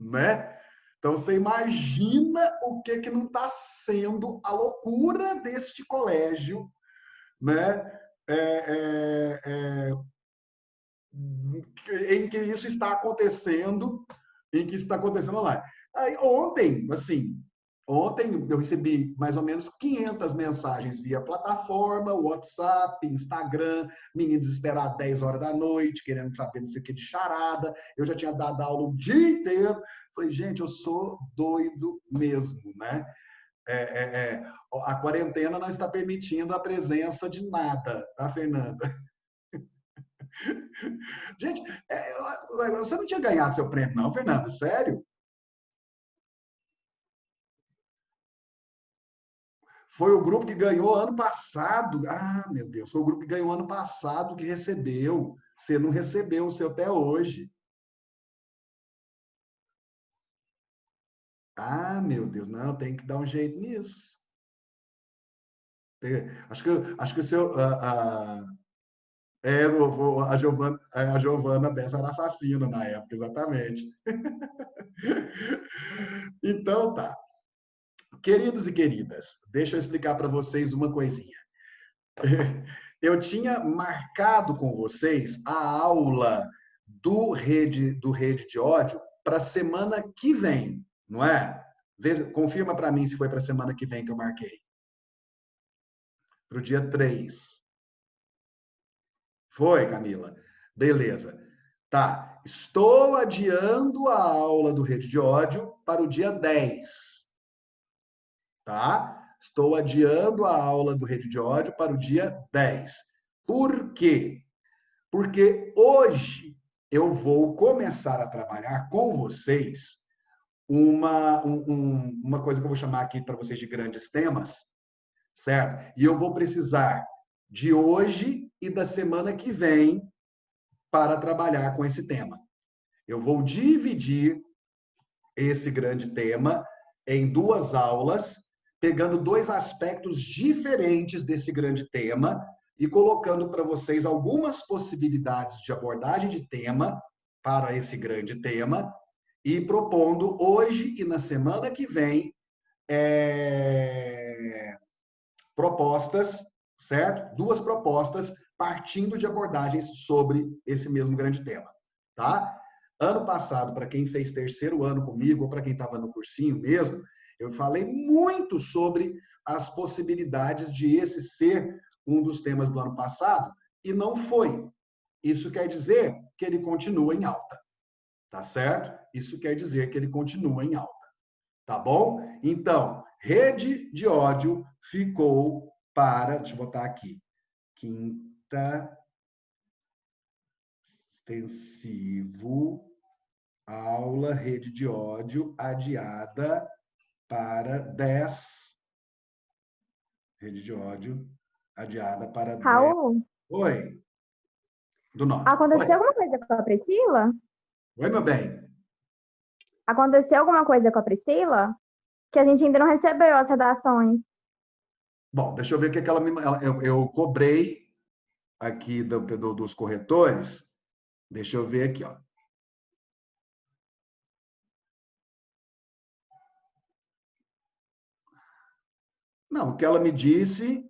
né? Então, você imagina o que não está sendo a loucura deste colégio, né? Em que isso está acontecendo, em que isso está acontecendo online. Aí, ontem, assim, ontem eu recebi mais ou menos 500 mensagens via plataforma, WhatsApp, Instagram, menino desesperado 10 horas da noite, querendo saber não sei o que de charada. Eu já tinha dado aula o dia inteiro. Falei, gente, eu sou doido mesmo, né? É, é, é, a quarentena não está permitindo a presença de nada, tá, Fernanda? Gente, você não tinha ganhado seu prêmio, não, Fernanda? Sério? Foi o grupo que ganhou ano passado. Ah, meu Deus, foi o grupo que ganhou ano passado que recebeu. Você não recebeu o seu até hoje. Ah, meu Deus, não, tem que dar um jeito nisso. Acho que o seu. A Giovana Bessa era assassina na época, exatamente. Então tá. Queridos e queridas, deixa eu explicar para vocês uma coisinha. Eu tinha marcado com vocês a aula do Rede de Ódio para a semana que vem, não é? Confirma para mim se foi para a semana que vem que eu marquei. Para o dia 3. Foi, Camila? Beleza. Tá. Estou adiando a aula do Rede de Ódio para o dia 10. Tá? Estou adiando a aula do Rede de Ódio para o dia 10. Por quê? Porque hoje eu vou começar a trabalhar com vocês uma coisa que eu vou chamar aqui para vocês de grandes temas, certo? E eu vou precisar de hoje e da semana que vem para trabalhar com esse tema. Eu vou dividir esse grande tema em duas aulas, pegando dois aspectos diferentes desse grande tema e colocando para vocês algumas possibilidades de abordagem de tema para esse grande tema e propondo hoje e na semana que vem propostas, certo? Duas propostas partindo de abordagens sobre esse mesmo grande tema, tá? Ano passado, para quem fez terceiro ano comigo, ou para quem estava no cursinho mesmo, eu falei muito sobre as possibilidades de esse ser um dos temas do ano passado, e não foi. Isso quer dizer que ele continua em alta, tá certo? Isso quer dizer que ele continua em alta, tá bom? Então, rede de ódio ficou para, deixa eu botar aqui, quinta, extensivo, aula, rede de ódio, adiada para 10. Rede de ódio, adiada para 10. Raul, Oi, do 9. Oi, aconteceu alguma coisa com a Priscila? oi, meu bem. Aconteceu alguma coisa com a Priscila? Que a gente ainda não recebeu as redações. Bom, deixa eu ver o que, é que ela me. Eu cobrei aqui dos corretores. Deixa eu ver aqui, ó. Não, o que ela me disse,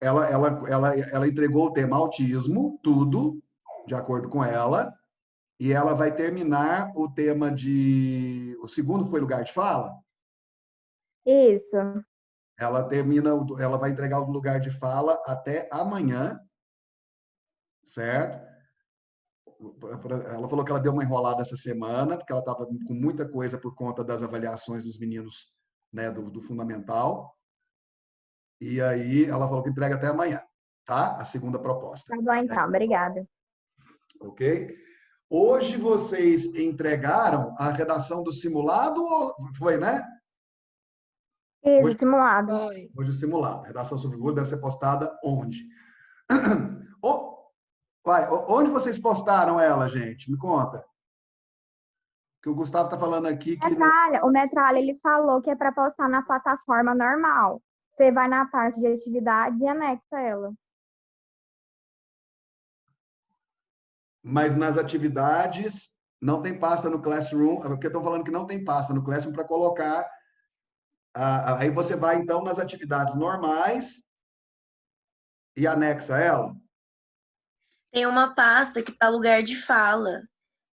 ela entregou o tema autismo, tudo, de acordo com ela, e ela vai terminar o tema de. O segundo foi lugar de fala? Isso. Ela termina, ela vai entregar o lugar de fala até amanhã, certo? Ela falou que ela deu uma enrolada essa semana, porque ela estava com muita coisa por conta das avaliações dos meninos, né, do fundamental. E aí ela falou que entrega até amanhã, tá? A segunda proposta. Tá bom, então. Obrigada. Ok? Hoje vocês entregaram a redação do simulado, foi, né? Isso, Hoje, simulado. hoje o simulado. A redação sobre o Google deve ser postada onde? Onde vocês postaram ela, gente? Me conta. Que o Gustavo está falando aqui que não. O Metralha, ele falou que é para postar na plataforma normal. Você vai na parte de atividade e anexa ela. Mas nas atividades Não tem pasta no Classroom, porque estão falando que não tem pasta no Classroom para colocar. Aí você vai, então, nas atividades normais e anexa ela. Tem uma pasta que tá lugar de fala.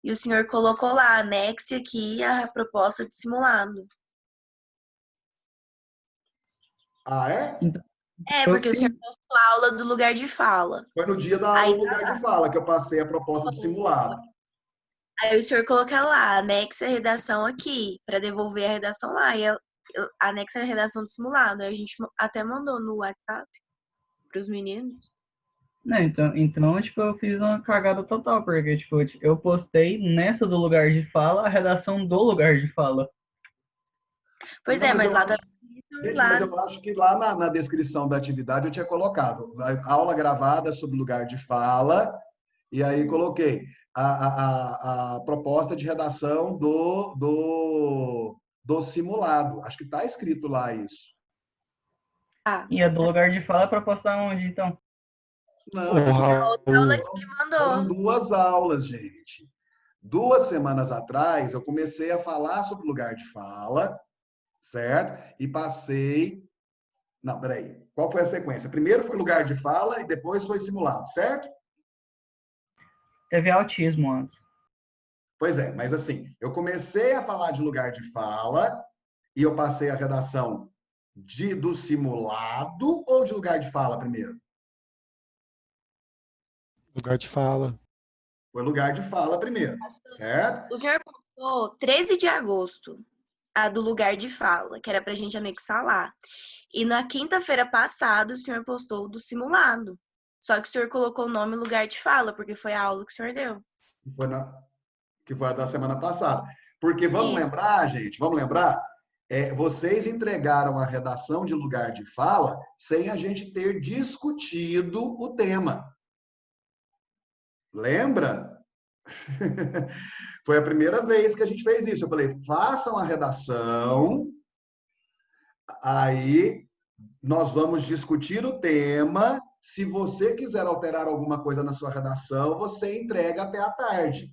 E o senhor colocou lá, anexe aqui a proposta de simulado. Ah, é? É, porque o senhor postou a aula do lugar de fala. Foi no dia da Aí aula tá lugar lá. de fala que eu passei a proposta do simulado. Aí o senhor coloca lá, anexe a redação aqui, para devolver a redação lá. E anexa a redação do simulado. Aí a gente até mandou no WhatsApp pros meninos. Não, então, tipo, eu fiz uma cagada total, porque, tipo, eu postei nessa do lugar de fala a redação do lugar de fala. Pois Não, é, mas eu lá acho, tá gente, lá. mas eu acho que lá na descrição da atividade eu tinha colocado aula gravada sobre lugar de fala, e aí coloquei a proposta de redação do simulado. Acho que está escrito lá isso. Ah, E a do lugar de fala é pra postar onde, então? Não, é porque outra aula que ele foram mandou. 2 aulas, gente. 2 semanas atrás, eu comecei a falar sobre lugar de fala, certo? E passei. Não, peraí. Qual foi a sequência? Primeiro foi lugar de fala e depois foi simulado, certo? Teve autismo antes. Pois é, mas assim, eu comecei a falar de lugar de fala e eu passei a redação do simulado ou de lugar de fala primeiro? Lugar de fala. Foi lugar de fala primeiro, certo? O senhor postou 13 de agosto, a do lugar de fala, que era pra gente anexar lá. E na quinta-feira passada, o senhor postou do simulado. Só que o senhor colocou o nome lugar de fala, porque foi a aula que o senhor deu. Que foi a da semana passada. Porque vamos Isso. lembrar, gente, vamos lembrar, vocês entregaram a redação de lugar de fala sem a gente ter discutido o tema. Lembra? Foi a primeira vez que a gente fez isso. Eu falei, façam a redação, aí nós vamos discutir o tema. Se você quiser alterar alguma coisa na sua redação, você entrega até à tarde.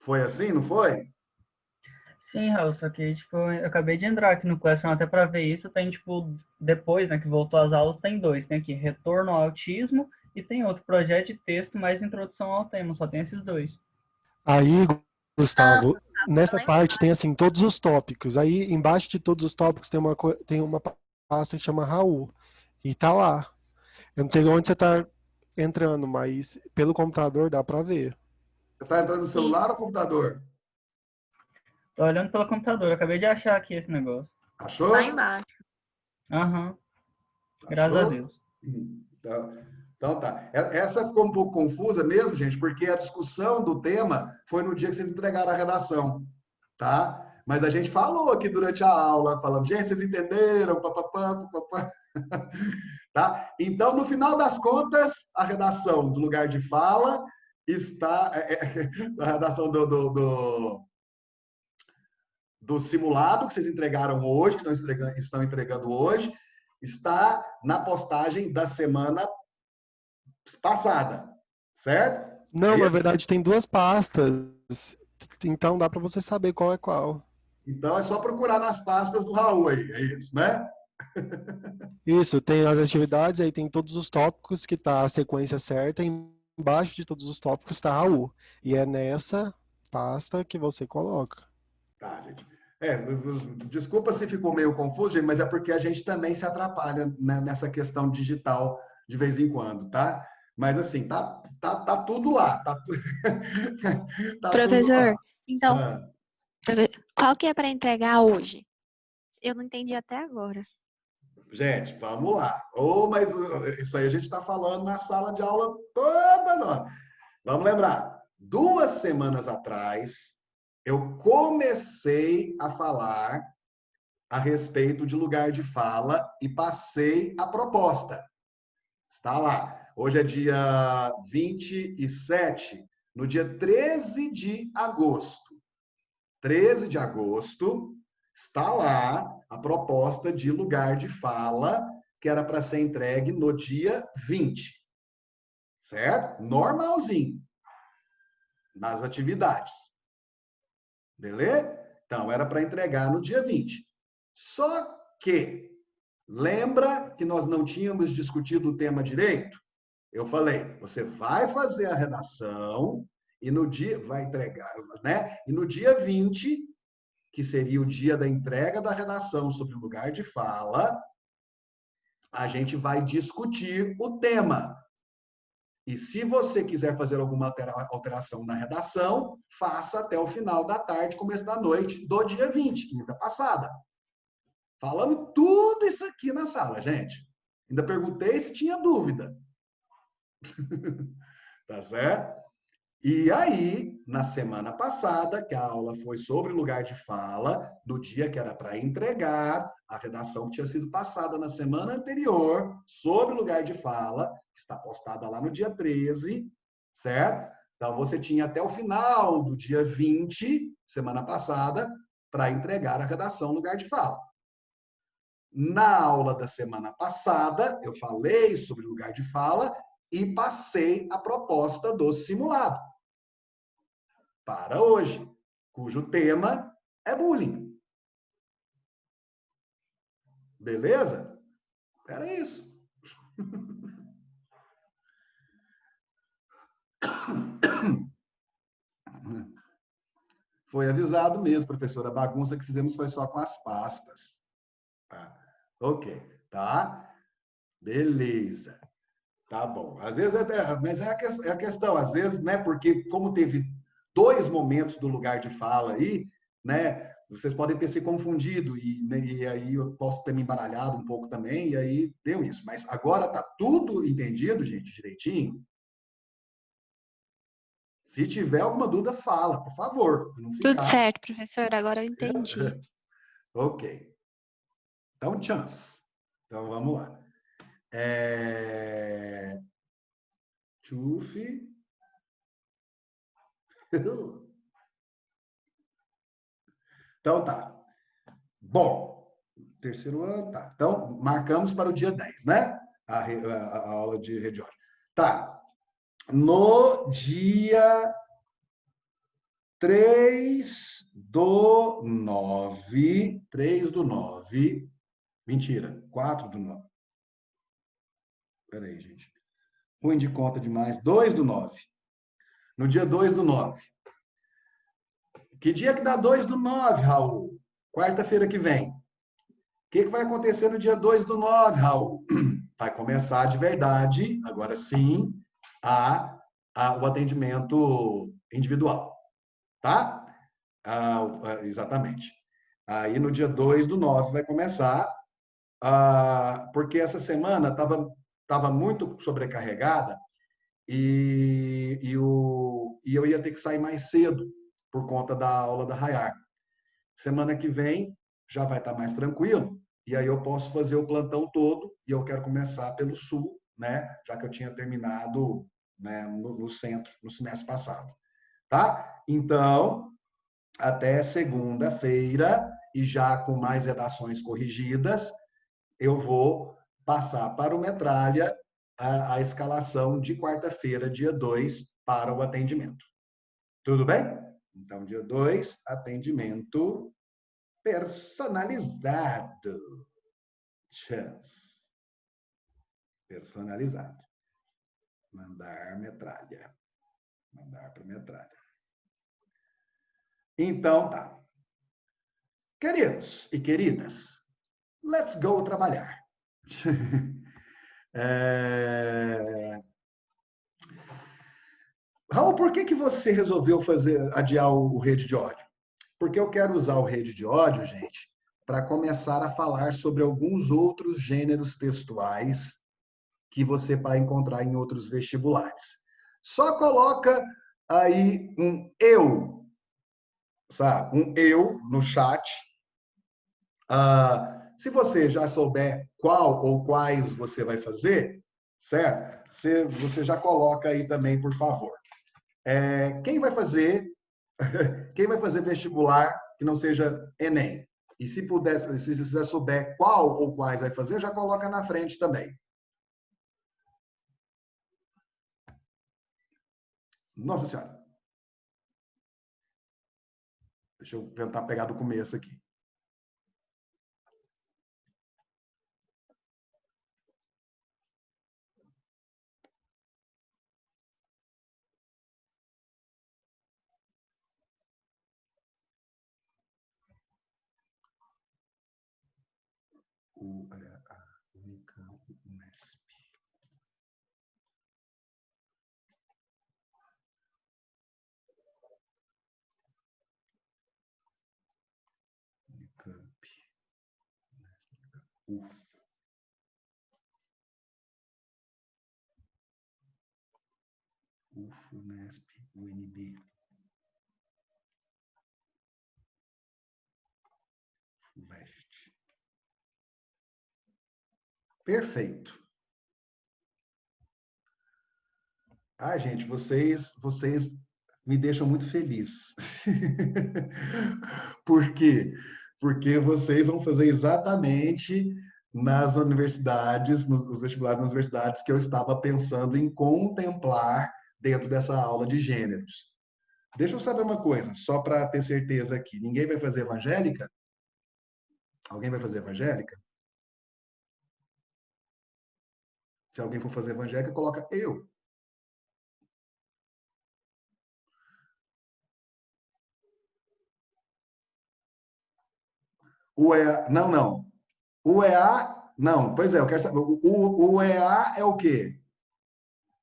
Foi assim, não foi? Sim, Raul, só que, tipo, eu acabei de entrar aqui no Classroom até para ver isso, tem, tipo, depois, né, que voltou às aulas, tem 2, tem aqui, retorno ao autismo, e tem outro, projeto de texto mais introdução ao tema, só tem esses 2. Aí, Não, Gustavo, nessa lá parte tem assim todos os tópicos. Aí embaixo de todos os tópicos tem uma pasta que chama Raul. E tá lá. Eu não sei onde você tá entrando, mas pelo computador dá pra ver. Você está entrando no celular ou computador? Tô olhando pelo computador, eu acabei de achar aqui esse negócio. Achou? lá embaixo. Aham, graças a Achou? Deus. Então tá. Essa ficou um pouco confusa mesmo, gente, porque a discussão do tema foi no dia que vocês entregaram a redação, tá? Mas a gente falou aqui durante a aula, falando, gente, vocês entenderam? Papapá, papapá. Tá? Então, no final das contas, a redação do lugar de fala está. A redação do simulado que vocês entregaram hoje, que estão entregando hoje, está na postagem da semana passada, certo? Não, na verdade tem 2 pastas. Então dá pra você saber qual é qual. Então é só procurar nas pastas do Raul aí, é isso, né? Isso, tem as atividades, aí tem todos os tópicos que tá a sequência certa. Embaixo de todos os tópicos tá Raul. E é nessa pasta que você coloca. Tá, gente. Desculpa se ficou meio confuso, gente, mas é porque a gente também se atrapalha, né, nessa questão digital de vez em quando, tá? Mas assim, tá tudo lá. Tá tudo Professor, lá. então, Ah, qual que é para entregar hoje? Eu não entendi até agora. gente, vamos lá. Mas isso aí a gente está falando na sala de aula toda nova. Vamos lembrar, 2 semanas atrás, eu comecei a falar a respeito de lugar de fala e passei a proposta. Está lá. Hoje é dia 27, no dia 13 de agosto. 13 de agosto, está lá a proposta de lugar de fala, que era para ser entregue no dia 20. Certo? Normalzinho. nas atividades. Beleza? Então, era para entregar no dia 20. Só que, lembra que nós não tínhamos discutido o tema direito? Eu falei, você vai fazer a redação e no dia, vai entregar, né? E no dia 20, que seria o dia da entrega da redação sobre o lugar de fala, a gente vai discutir o tema. E se você quiser fazer alguma alteração na redação, faça até o final da tarde, começo da noite do dia 20, quinta passada. Falamos tudo isso aqui na sala, gente. Ainda perguntei se tinha dúvida. Tá certo? E aí, na semana passada, que a aula foi sobre lugar de fala, no dia que era para entregar, a redação que tinha sido passada na semana anterior, sobre lugar de fala, que está postada lá no dia 13, certo? Então, você tinha até o final do dia 20, semana passada, para entregar a redação lugar de fala. Na aula da semana passada, eu falei sobre lugar de fala e passei a proposta do simulado para hoje, cujo tema é bullying. Beleza? Era isso. Foi avisado mesmo, professora. A bagunça que fizemos foi só com as pastas. Tá. Ok, tá? Beleza. Tá bom. Às vezes, mas é a questão, às vezes, né? Porque como teve 2 momentos do lugar de fala aí, né? Vocês podem ter se confundido né, e aí eu posso ter me embaralhado um pouco também, e aí deu isso. Mas agora tá tudo entendido, gente, direitinho? Se tiver alguma dúvida, fala, por favor. Pra não Tudo ficar... certo, professor. Agora eu entendi. Ok. Então, chance. Então, vamos lá. Tchuf. Então, tá. Bom, terceiro ano, tá. Então, marcamos para o dia 10, né? A aula de rede. Tá. No dia 3/9, mentira, 4/9. Peraí, gente. Ruim de conta demais. 2/9. No dia 2/9. Que dia que dá 2/9, Raul? Quarta-feira que vem. O que vai acontecer no dia 2/9, Raul? Vai começar de verdade, agora sim, o atendimento individual. Tá? Exatamente. Aí no dia 2/9 vai começar, porque essa semana estava muito sobrecarregada e eu ia ter que sair mais cedo por conta da aula da Rayar. Semana que vem já vai estar mais tranquilo, e aí eu posso fazer o plantão todo, e eu quero começar pelo Sul, né? Já que eu tinha terminado, né, no centro, no semestre passado. Tá? Então, até segunda-feira, e já com mais redações corrigidas, eu vou passar para o Metralha a escalação de quarta-feira, dia 2, para o atendimento. Tudo bem? Então, dia 2, atendimento personalizado. Chance. Personalizado. Mandar metralha. Mandar para metralha. Então, tá. Queridos e queridas, let's go trabalhar. Raul, por que você resolveu adiar o rede de ódio? Porque eu quero usar o rede de ódio, gente, para começar a falar sobre alguns outros gêneros textuais que você vai encontrar em outros vestibulares. Só coloca aí um eu, sabe? Um eu no chat. Se você já souber qual ou quais você vai fazer, certo? Você já coloca aí também, por favor. Quem vai fazer vestibular que não seja Enem? E se você já souber qual ou quais vai fazer, já coloca na frente também. Nossa Senhora. Deixa eu tentar pegar do começo aqui. Unicamp, Unesp. Unicamp, UF. UF, Unesp, UNB. FUVEST. Perfeito. Ah, gente, vocês me deixam muito feliz. Por quê? Porque vocês vão fazer exatamente nas universidades, nos vestibulares nas universidades que eu estava pensando em contemplar dentro dessa aula de gêneros. Deixa eu saber uma coisa, só para ter certeza aqui. Ninguém vai fazer evangélica? Alguém vai fazer evangélica? Se alguém for fazer evangélica, coloca eu. O EA, não. O EA, não. Pois é, eu quero saber. O EA é o quê?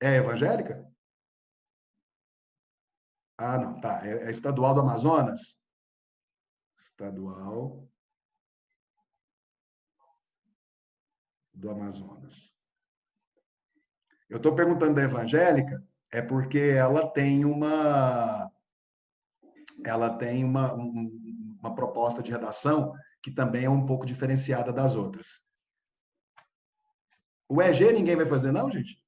É evangélica? Ah, não, tá. É estadual do Amazonas? Estadual do Amazonas. Eu estou perguntando da evangélica, é porque ela tem uma proposta de redação que também é um pouco diferenciada das outras. O EG ninguém vai fazer, não, gente?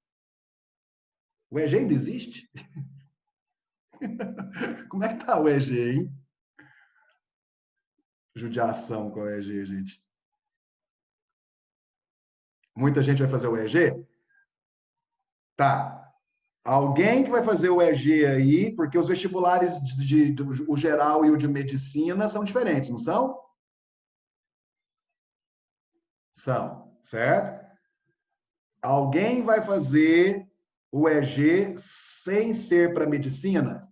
O EG ainda existe? Como é que tá o EG, hein? Judiação com o EG, gente. Muita gente vai fazer o EG? Tá. Alguém que vai fazer o EG aí, porque os vestibulares o geral e o de medicina são diferentes, não são? São, certo? Alguém vai fazer o EG sem ser para medicina?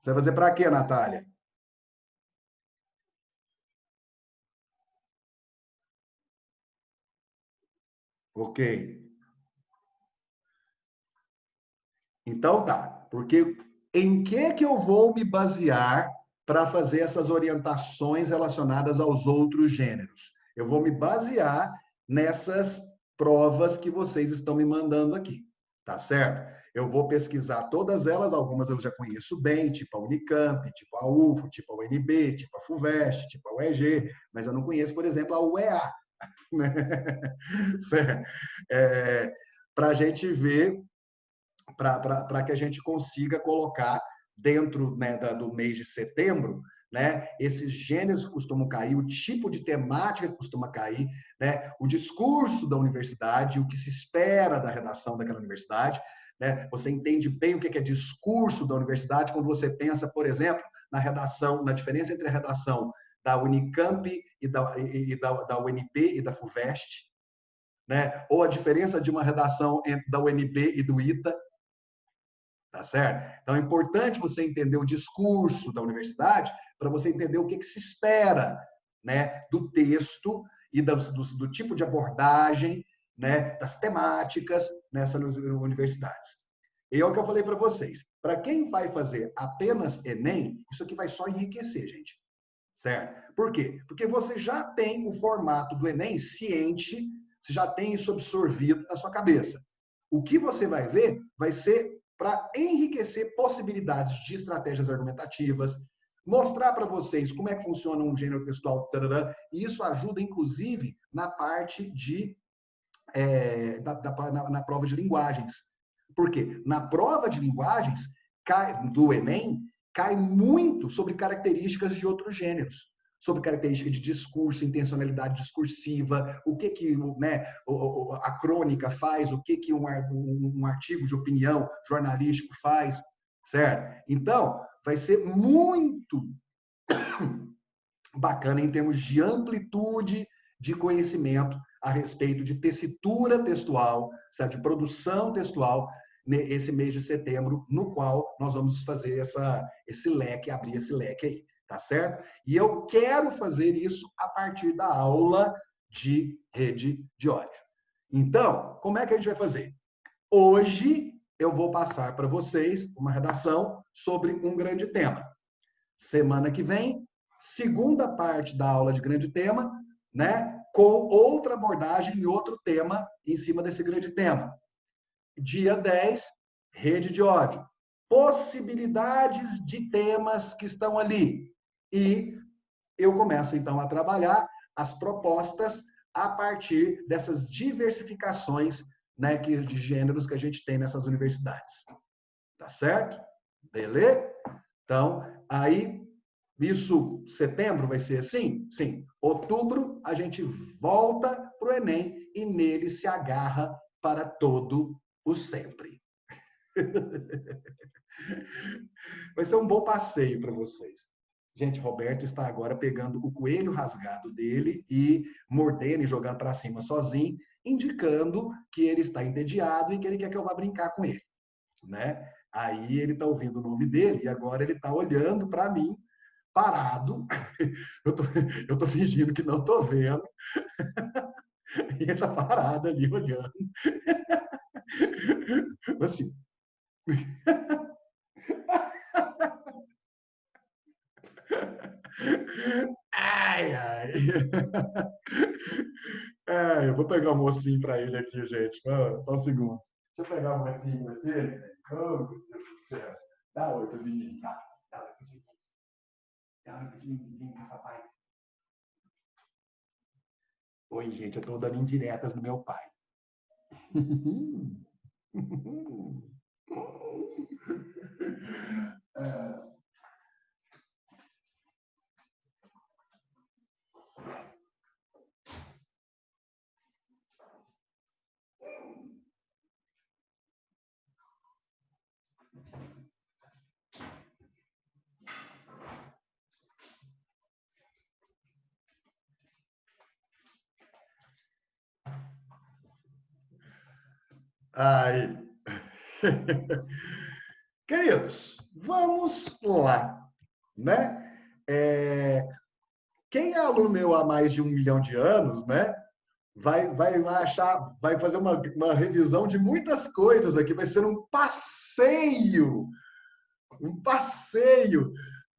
Você vai fazer para quê, Natália? Ok. Então tá. Porque em que eu vou me basear para fazer essas orientações relacionadas aos outros gêneros? Eu vou me basear nessas provas que vocês estão me mandando aqui, tá certo? Eu vou pesquisar todas elas, algumas eu já conheço bem, tipo a Unicamp, tipo a UFO, tipo a UNB, tipo a FUVEST, tipo a UEG, mas eu não conheço, por exemplo, a UEA, né? Para a gente ver, para que a gente consiga colocar dentro, né, do mês de setembro, né, esses gêneros que costumam cair, o tipo de temática que costuma cair, né, o discurso da universidade, o que se espera da redação daquela universidade, né, você entende bem o que é discurso da universidade quando você pensa, por exemplo, na redação, na diferença entre a redação da Unicamp da UNB e da FUVEST, né, ou a diferença de uma redação da UNB e do ITA, tá certo? Então é importante você entender o discurso da universidade para você entender o que se espera, né, do texto e do tipo de abordagem, né, das temáticas nessas universidades. E é o que eu falei para vocês. Para quem vai fazer apenas Enem, isso aqui vai só enriquecer, gente. Certo? Por quê? Porque você já tem o formato do Enem ciente, você já tem isso absorvido na sua cabeça. O que você vai ver vai ser para enriquecer possibilidades de estratégias argumentativas, mostrar para vocês como é que funciona um gênero textual, tarará, e isso ajuda, inclusive, na parte na prova de linguagens. Por quê? Na prova de linguagens do Enem, cai muito sobre características de outros gêneros, sobre características de discurso, intencionalidade discursiva, o que né, a crônica faz, o que um artigo de opinião jornalístico faz, certo? Então, vai ser muito bacana em termos de amplitude de conhecimento a respeito de tessitura textual, certo? De produção textual, nesse mês de setembro, no qual nós vamos fazer esse leque, abrir esse leque aí, tá certo? E eu quero fazer isso a partir da aula de rede de ódio. Então, como é que a gente vai fazer? Hoje eu vou passar para vocês uma redação sobre um grande tema. Semana que vem, segunda parte da aula de grande tema, né? Com outra abordagem e outro tema em cima desse grande tema. Dia 10, rede de ódio. Possibilidades de temas que estão ali. E eu começo, então, a trabalhar as propostas a partir dessas diversificações, né, de gêneros que a gente tem nessas universidades. Tá certo? Beleza? Então, aí, isso, setembro vai ser assim? Sim. Outubro, a gente volta para o Enem e nele se agarra para todo o sempre. Vai ser um bom passeio para vocês. Gente, Roberto está agora pegando o coelho rasgado dele e mordendo e jogando para cima sozinho, indicando que ele está entediado e que ele quer que eu vá brincar com ele, né? Aí ele está ouvindo o nome dele e agora ele está olhando para mim, parado. Eu tô fingindo que não estou vendo. E ele está parado ali olhando. Assim. Ai, ai. É, eu vou pegar um mocinho para ele aqui, gente. Só um segundo. Deixa eu pegar um mocinho com você. Oh, meu Deus do céu. Dá oi para os meninos. Dá oi para os meninos. Dá oi para os meninos. Vem cá, papai. Oi, gente. Eu estou dando indiretas no meu pai. Ai. Queridos, vamos lá, né? Quem é aluno meu há mais de 1 milhão de anos, né? Vai achar, vai fazer uma revisão de muitas coisas aqui, vai ser um passeio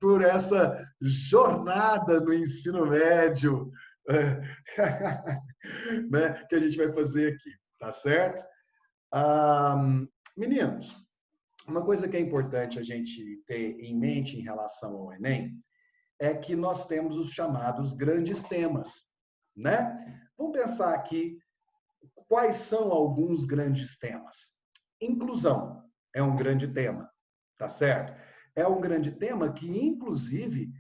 por essa jornada no ensino médio, né, que a gente vai fazer aqui, tá certo? Meninos, uma coisa que é importante a gente ter em mente em relação ao Enem é que nós temos os chamados grandes temas, né? Vamos pensar aqui quais são alguns grandes temas. Inclusão é um grande tema, tá certo? É um grande tema que, inclusive,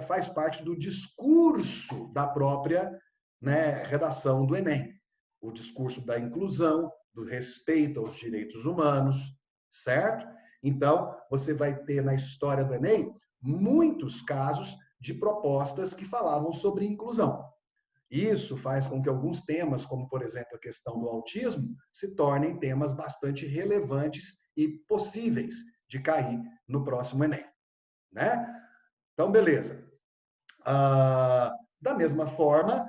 faz parte do discurso da própria, né, redação do Enem. O discurso da inclusão, do respeito aos direitos humanos, certo? Então, você vai ter na história do Enem muitos casos de propostas que falavam sobre inclusão. Isso faz com que alguns temas, como, por exemplo, a questão do autismo, se tornem temas bastante relevantes e possíveis de cair no próximo Enem, né? Então, beleza. Da mesma forma,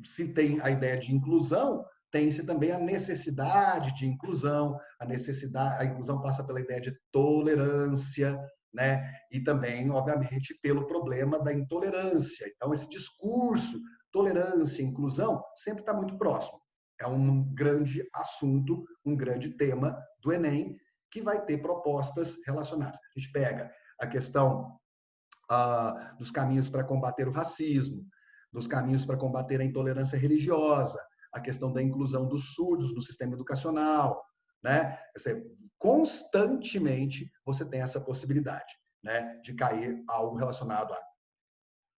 se tem a ideia de inclusão, tem-se também a necessidade de inclusão, a inclusão passa pela ideia de tolerância, né? E também, obviamente, pelo problema da intolerância. Então, esse discurso, tolerância, inclusão, sempre está muito próximo. É um grande assunto, um grande tema do Enem, que vai ter propostas relacionadas. A gente pega a questão dos caminhos para combater o racismo, dos caminhos para combater a intolerância religiosa, a questão da inclusão dos surdos no sistema educacional, né? Constantemente você tem essa possibilidade, né, de cair algo relacionado a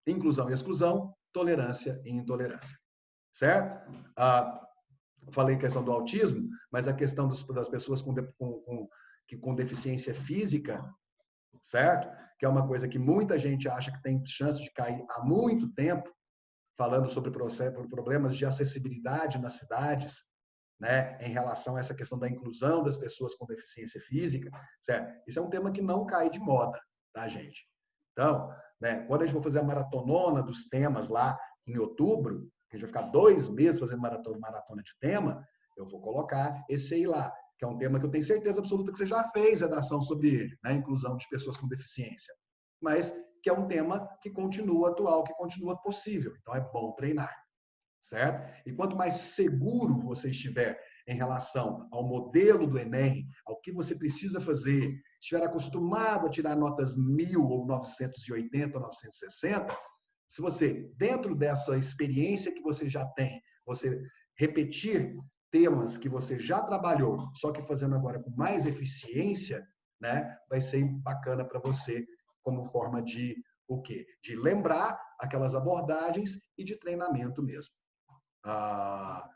inclusão e exclusão, tolerância e intolerância, certo? Falei questão do autismo, mas a questão das pessoas que com deficiência física, certo? Que é uma coisa que muita gente acha que tem chance de cair há muito tempo, falando sobre problemas de acessibilidade nas cidades, né, em relação a essa questão da inclusão das pessoas com deficiência física, certo? Isso é um tema que não cai de moda, tá, gente? Então, né, quando a gente for fazer a maratonona dos temas lá em outubro, que a gente vai ficar 2 meses fazendo maratona de tema, eu vou colocar esse aí lá, que é um tema que eu tenho certeza absoluta que você já fez redação sobre ele, né, inclusão de pessoas com deficiência, mas que é um tema que continua atual, que continua possível. Então, é bom treinar, certo? E quanto mais seguro você estiver em relação ao modelo do Enem, ao que você precisa fazer, estiver acostumado a tirar notas 1000 ou 980 ou 960, se você, dentro dessa experiência que você já tem, você repetir temas que você já trabalhou, só que fazendo agora com mais eficiência, né, vai ser bacana para você como forma de o quê? De lembrar aquelas abordagens e de treinamento mesmo. A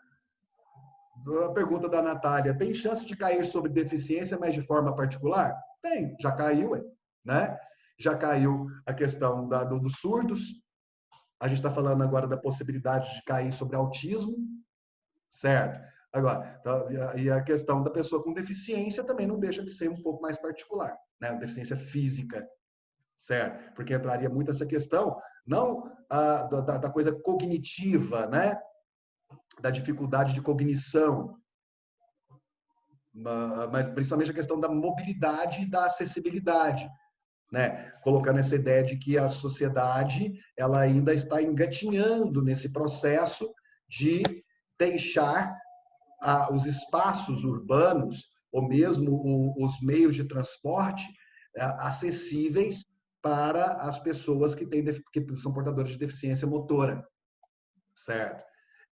pergunta da Natália, tem chance de cair sobre deficiência, mas de forma particular? Tem, já caiu, né? Já caiu a questão dos surdos. A gente está falando agora da possibilidade de cair sobre autismo, certo? Agora, e a questão da pessoa com deficiência também não deixa de ser um pouco mais particular, né? Deficiência física, certo? Porque entraria muito essa questão, não da coisa cognitiva, né? Da dificuldade de cognição, mas principalmente a questão da mobilidade e da acessibilidade, né? Colocando essa ideia de que a sociedade ela ainda está engatinhando nesse processo de deixar os espaços urbanos ou mesmo os meios de transporte acessíveis para as pessoas que são portadoras de deficiência motora, certo?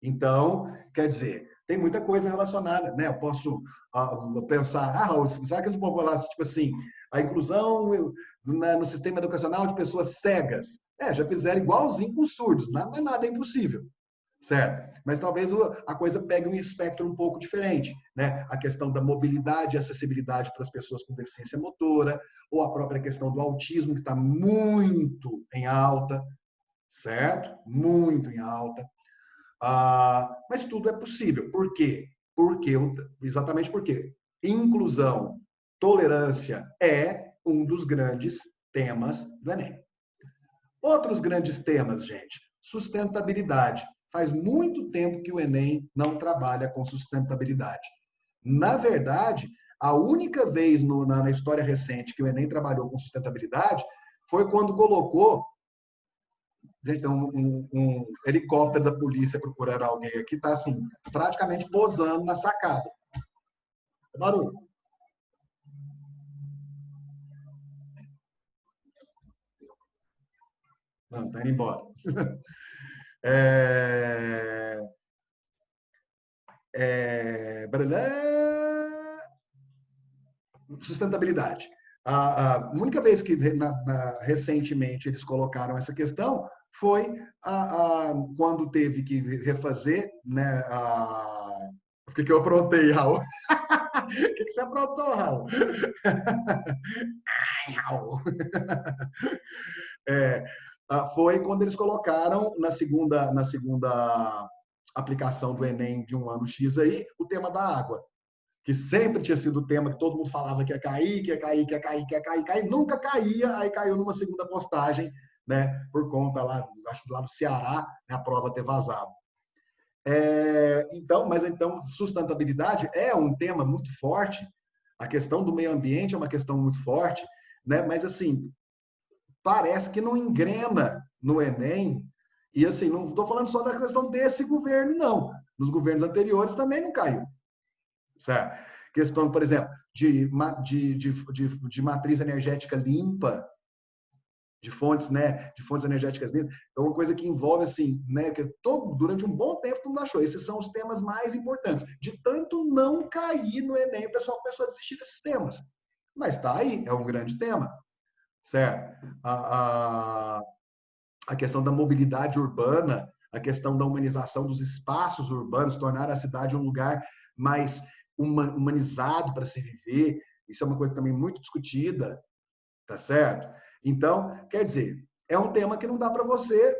Então, quer dizer, tem muita coisa relacionada, né? Eu posso pensar, Raul, será que eles vão falar, tipo assim, a inclusão no sistema educacional de pessoas cegas? Já fizeram igualzinho com surdos, não é nada impossível, certo? Mas talvez a coisa pegue um espectro um pouco diferente, né? A questão da mobilidade e acessibilidade para as pessoas com deficiência motora, ou a própria questão do autismo, que está muito em alta, certo? Muito em alta. Mas tudo é possível. Por quê? Exatamente porque inclusão, tolerância é um dos grandes temas do Enem. Outros grandes temas, gente. Sustentabilidade. Faz muito tempo que o Enem não trabalha com sustentabilidade. Na verdade, a única vez na história recente que o Enem trabalhou com sustentabilidade foi quando colocou. Gente, tem um helicóptero da polícia procurando alguém aqui, está assim, praticamente posando na sacada. Barulho. Não, está indo embora. Sustentabilidade. A única vez que recentemente eles colocaram essa questão foi quando teve que refazer, né? O que eu aprontei, Raul? O que você aprontou, Raul? Ai, Raul. Foi quando eles colocaram na segunda aplicação do Enem de um ano X aí, o tema da água, que sempre tinha sido o tema que todo mundo falava que ia cair, que ia cair, que ia cair, que ia cair, cair, nunca caía, aí caiu numa segunda postagem, né, por conta lá, acho que lá do Ceará, né, a prova ter vazado. Então, sustentabilidade é um tema muito forte, a questão do meio ambiente é uma questão muito forte, né, mas assim, parece que não engrena no Enem, e assim, não estou falando só da questão desse governo, não. Nos governos anteriores também não caiu. Certo? Questão, por exemplo, de matriz energética limpa, de fontes, né, de fontes energéticas limpas, é uma coisa que envolve, assim, né, que durante um bom tempo todo mundo achou, esses são os temas mais importantes. De tanto não cair no Enem, o pessoal começou a desistir desses temas. Mas está aí, é um grande tema. Certo? A questão da mobilidade urbana, a questão da humanização dos espaços urbanos, tornar a cidade um lugar mais humanizado para se viver, Isso é uma coisa também muito discutida, tá certo? Então, quer dizer, é um tema que não dá para você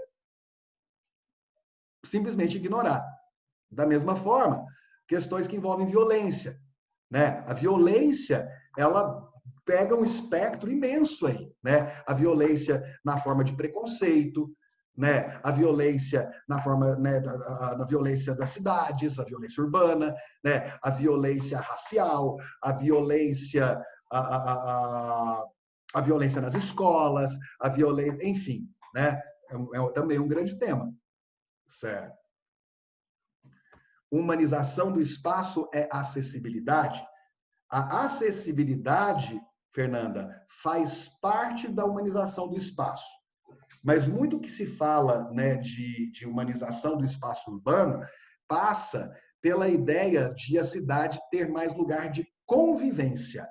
simplesmente ignorar. Da mesma forma, questões que envolvem violência, né? A violência, ela pega um espectro imenso aí, né? A violência na forma de preconceito, né? A violência na forma, né, na violência das cidades, a violência urbana, né? A violência racial, a violência a violência nas escolas, a violência, enfim, né? É também um grande tema, certo? Humanização do espaço é acessibilidade. A acessibilidade, Fernanda, faz parte da humanização do espaço. Mas muito que se fala, né, de humanização do espaço urbano passa pela ideia de a cidade ter mais lugar de convivência,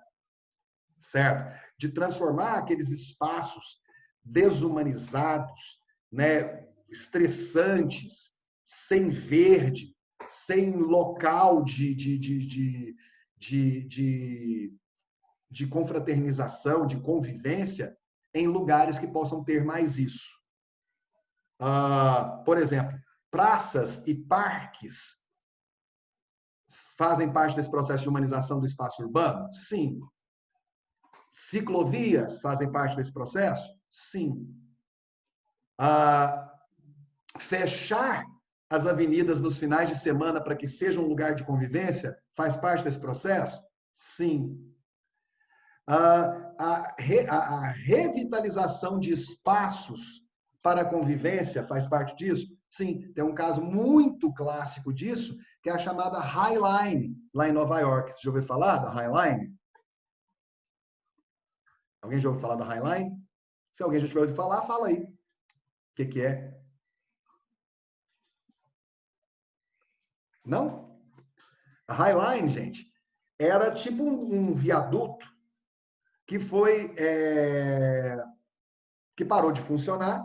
certo? De transformar aqueles espaços desumanizados, né, estressantes, sem verde, sem local de confraternização, de convivência, em lugares que possam ter mais isso. Por exemplo, praças e parques fazem parte desse processo de humanização do espaço urbano? Sim. Ciclovias fazem parte desse processo? Sim. Fechar as avenidas nos finais de semana para que seja um lugar de convivência faz parte desse processo? Sim. A revitalização de espaços para a convivência faz parte disso? Sim. Tem um caso muito clássico disso, que é a chamada High Line, lá em Nova York. Você já ouviu falar da High Line? Alguém já ouviu falar da High Line? Se alguém já tiver ouvido falar, fala aí. O que é? Não? A High Line, gente, era tipo um viaduto que foi que parou de funcionar,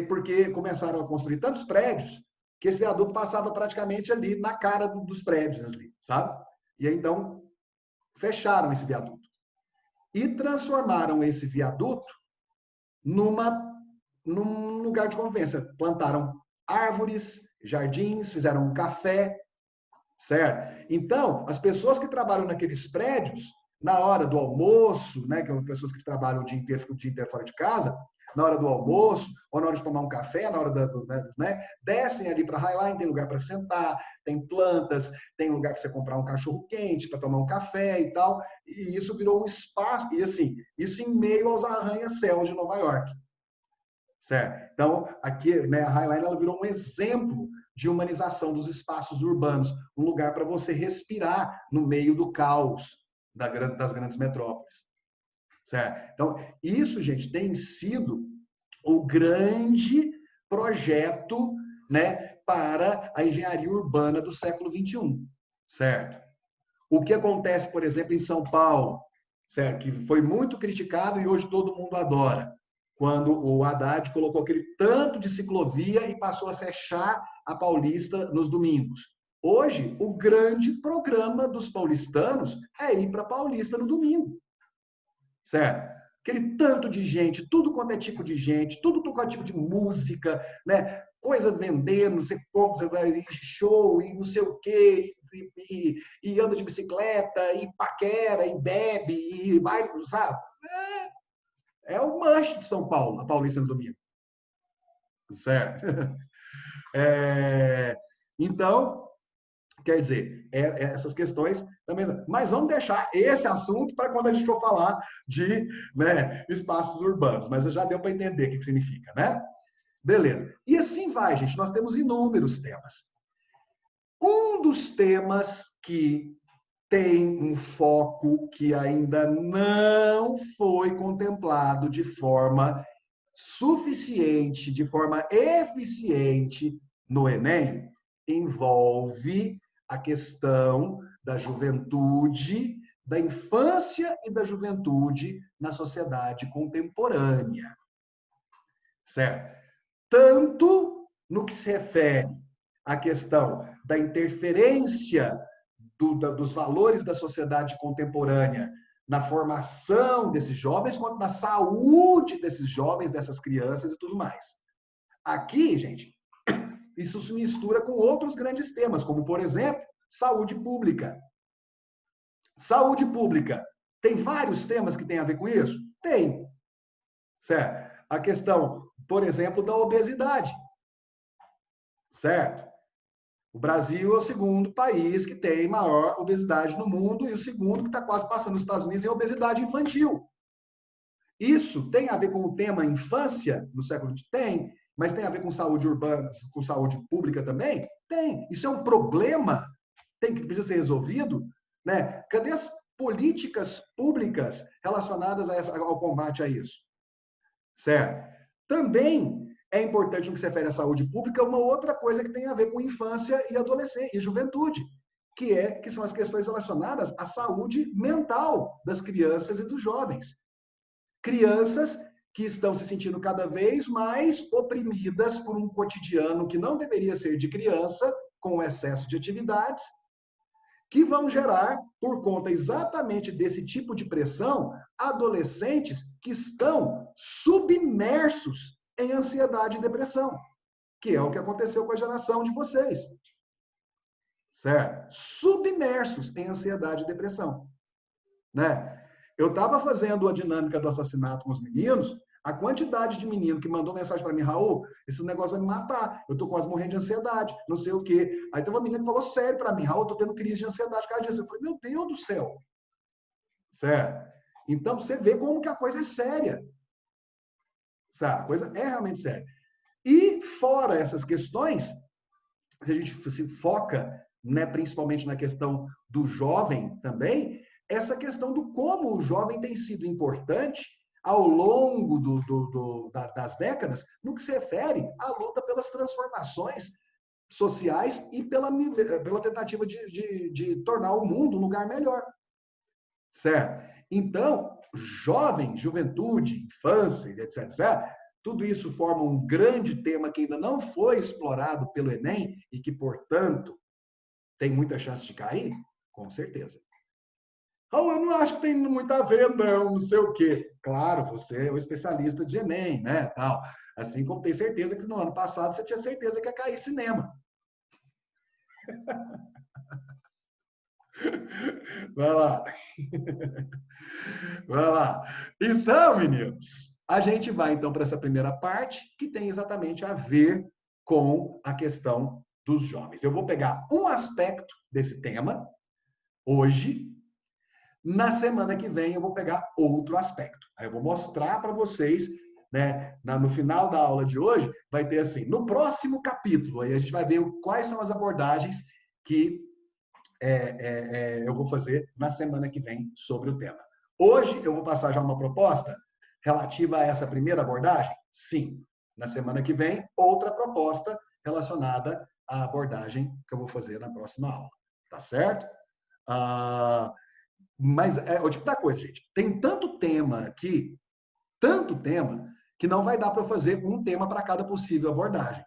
porque começaram a construir tantos prédios que esse viaduto passava praticamente ali na cara dos prédios ali, sabe? E aí, então fecharam esse viaduto e transformaram esse viaduto num lugar de convivência. Plantaram árvores, jardins, fizeram um café, certo? Então, as pessoas que trabalham naqueles prédios, na hora do almoço, né, que são pessoas que trabalham o dia inteiro fora de casa, na hora do almoço, ou na hora de tomar um café, na hora né, descem ali para a Highline, tem lugar para sentar, tem plantas, tem lugar para você comprar um cachorro quente, para tomar um café e tal, e isso virou um espaço, e assim, isso em meio aos arranha-céus de Nova York, certo? Então, aqui, né, a Highline, ela virou um exemplo de humanização dos espaços urbanos, um lugar para você respirar no meio do caos das grandes metrópoles. Certo? Então, isso, gente, tem sido o grande projeto, né, para a engenharia urbana do século XXI, certo? O que acontece, por exemplo, em São Paulo, certo? Que foi muito criticado e hoje todo mundo adora, quando o Haddad colocou aquele tanto de ciclovia e passou a fechar a Paulista nos domingos. Hoje, o grande programa dos paulistanos é ir para a Paulista no domingo. Certo? Aquele tanto de gente, tudo quanto é tipo de gente, tudo quanto é tipo de música, né? Coisa vendendo, você compra, você vai em show e não sei o quê, e anda de bicicleta, e paquera, e bebe, e vai, sabe? É o manche de São Paulo, a Paulista no domingo. Certo? Então, quer dizer, essas questões também. Mas vamos deixar esse assunto para quando a gente for falar de, né, espaços urbanos. Mas já deu para entender o que significa, né? Beleza. E assim vai, gente. Nós temos inúmeros temas. Um dos temas que tem um foco que ainda não foi contemplado de forma suficiente, de forma eficiente no Enem, envolve a questão da juventude, da infância e da juventude na sociedade contemporânea. Certo? Tanto no que se refere à questão da interferência dos valores da sociedade contemporânea na formação desses jovens, quanto na saúde desses jovens, dessas crianças e tudo mais. Aqui, gente, isso se mistura com outros grandes temas, como, por exemplo, saúde pública. Saúde pública. Tem vários temas que têm a ver com isso? Tem. Certo? A questão, por exemplo, da obesidade. Certo? O Brasil é o segundo país que tem maior obesidade no mundo e o segundo que está quase passando nos Estados Unidos em obesidade infantil. Isso tem a ver com o tema infância no século XX? Tem. Mas tem a ver com saúde urbana, com saúde pública também? Tem. Isso é um problema que precisa ser resolvido, né? Cadê as políticas públicas relacionadas ao combate a isso? Certo? Também é importante no que se refere à saúde pública uma outra coisa que tem a ver com infância e adolescência e juventude, que são as questões relacionadas à saúde mental das crianças e dos jovens. Crianças que estão se sentindo cada vez mais oprimidas por um cotidiano que não deveria ser de criança, com excesso de atividades, que vão gerar, por conta exatamente desse tipo de pressão, adolescentes que estão submersos em ansiedade e depressão, que é o que aconteceu com a geração de vocês. Certo? Submersos em ansiedade e depressão. Né? Eu estava fazendo a dinâmica do assassinato com os meninos, a quantidade de menino que mandou mensagem para mim, Raul, esse negócio vai me matar, eu tô quase morrendo de ansiedade, não sei o quê. Aí teve uma menina que falou sério para mim, Raul, eu tô tendo crise de ansiedade cada dia. Eu falei, meu Deus do céu. Certo? Então, você vê como que a coisa é séria. Sabe? A coisa é realmente séria. E, fora essas questões, se a gente se foca, né, principalmente na questão do jovem também, essa questão do como o jovem tem sido importante ao longo das décadas, no que se refere à luta pelas transformações sociais e pela tentativa de tornar o mundo um lugar melhor. Certo? Então, jovem, juventude, infância, etc., tudo isso forma um grande tema que ainda não foi explorado pelo Enem e que, portanto, tem muita chance de cair? Com certeza. Oh, eu não acho que tem muito a ver, não sei o quê. Claro, você é um especialista de Enem, né, tal. Assim como tem certeza que no ano passado você tinha certeza que ia cair cinema. Vai lá. Vai lá. Então, meninos, a gente vai então para essa primeira parte que tem exatamente a ver com a questão dos jovens. Eu vou pegar um aspecto desse tema hoje. Na semana que vem eu vou pegar outro aspecto. Aí eu vou mostrar para vocês, né, no final da aula de hoje, vai ter assim, no próximo capítulo, aí a gente vai ver quais são as abordagens que eu vou fazer na semana que vem sobre o tema. Hoje eu vou passar já uma proposta relativa a essa primeira abordagem? Sim. Na semana que vem, outra proposta relacionada à abordagem que eu vou fazer na próxima aula. Tá certo? Mas é o tipo da coisa, gente. Tem tanto tema aqui, que não vai dar para fazer um tema para cada possível abordagem.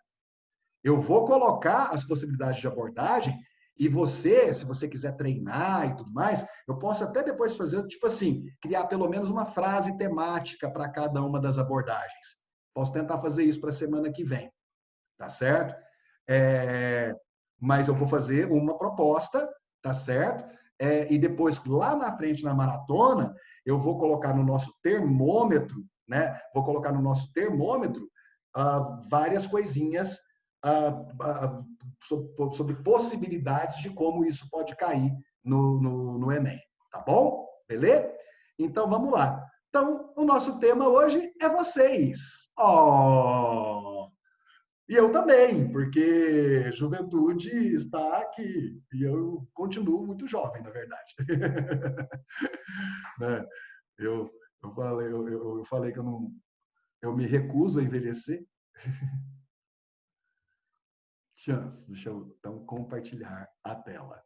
Eu vou colocar as possibilidades de abordagem e você, se você quiser treinar e tudo mais, eu posso até depois fazer, tipo assim, criar pelo menos uma frase temática para cada uma das abordagens. Posso tentar fazer isso para a semana que vem. Tá certo? Mas eu vou fazer uma proposta, tá certo? E depois, lá na frente, na maratona, eu vou colocar no nosso termômetro, né? Vou colocar no nosso termômetro várias coisinhas sobre possibilidades de como isso pode cair no Enem. Tá bom? Beleza? Então, vamos lá. Então, o nosso tema hoje é vocês. Oh! E eu também, porque juventude está aqui. E eu continuo muito jovem, na verdade. Né? Eu falei que eu me recuso a envelhecer. Chance. Deixa eu então compartilhar a tela.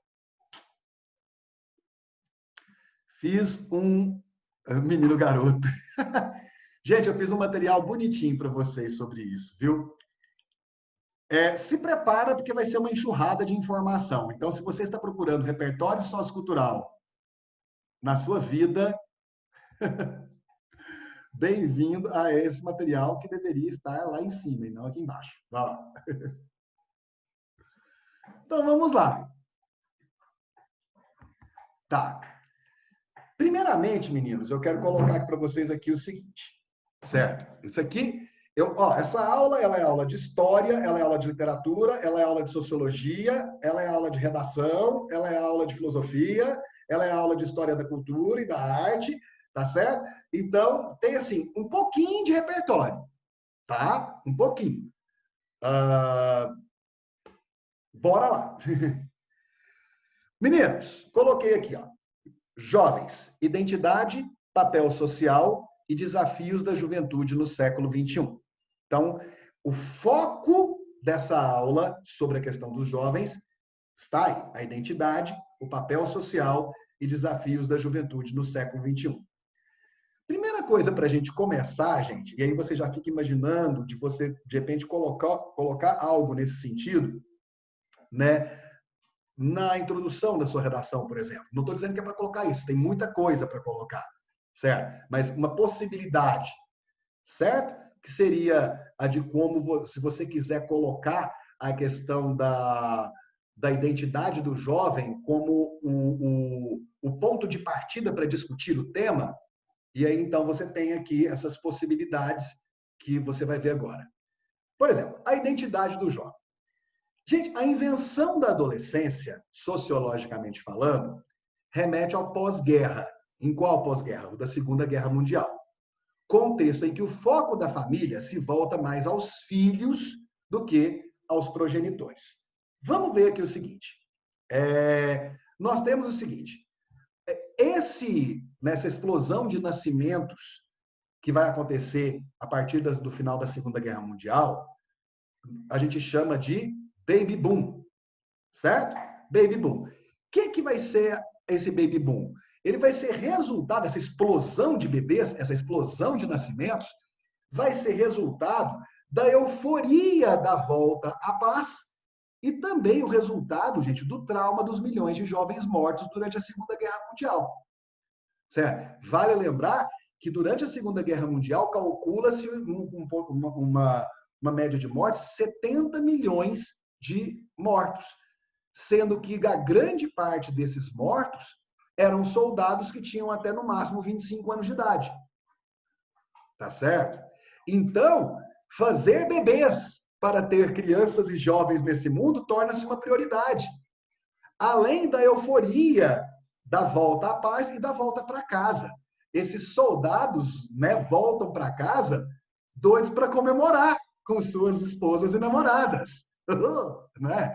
Fiz um menino garoto. Gente, eu fiz um material bonitinho para vocês sobre isso, viu? Se prepara porque vai ser uma enxurrada de informação. Então, se você está procurando repertório sociocultural na sua vida, bem-vindo a esse material que deveria estar lá em cima e não aqui embaixo. Vai lá. Então, vamos lá. Tá. Primeiramente, meninos, eu quero colocar aqui para vocês aqui o seguinte, certo? Isso aqui, essa aula, ela é aula de história, ela é aula de literatura, ela é aula de sociologia, ela é aula de redação, ela é aula de filosofia, ela é aula de história da cultura e da arte, tá certo? Então, tem assim, um pouquinho de repertório, tá? Um pouquinho. Bora lá. Meninos, coloquei aqui, ó. Jovens, identidade, papel social e desafios da juventude no século XXI. Então, o foco dessa aula sobre a questão dos jovens está aí, a identidade, o papel social e desafios da juventude no século XXI. Primeira coisa para a gente começar, gente, e aí você já fica imaginando de você, de repente, colocar algo nesse sentido, né? Na introdução da sua redação, por exemplo. Não estou dizendo que é para colocar isso, tem muita coisa para colocar, certo? Mas uma possibilidade, certo? Que seria a de como, se você quiser colocar a questão da identidade do jovem como o ponto de partida para discutir o tema, e aí então você tem aqui essas possibilidades que você vai ver agora. Por exemplo, a identidade do jovem. Gente, a invenção da adolescência, sociologicamente falando, remete ao pós-guerra. Em qual pós-guerra? O da Segunda Guerra Mundial. Contexto em que o foco da família se volta mais aos filhos do que aos progenitores. Vamos ver aqui o seguinte. Nós temos o seguinte. Nessa explosão de nascimentos que vai acontecer a partir do final da Segunda Guerra Mundial, a gente chama de baby boom, certo? Baby boom. O que vai ser esse baby boom? Ele vai ser resultado, essa explosão de bebês, essa explosão de nascimentos, vai ser resultado da euforia da volta à paz e também o resultado, gente, do trauma dos milhões de jovens mortos durante a Segunda Guerra Mundial. Certo? Vale lembrar que durante a Segunda Guerra Mundial calcula-se uma média de mortes, 70 milhões de mortos, sendo que a grande parte desses mortos eram soldados que tinham até no máximo 25 anos de idade. Tá certo? Então, fazer bebês para ter crianças e jovens nesse mundo torna-se uma prioridade. Além da euforia da volta à paz e da volta para casa. Esses soldados, né, voltam para casa doidos para comemorar com suas esposas e namoradas. Né?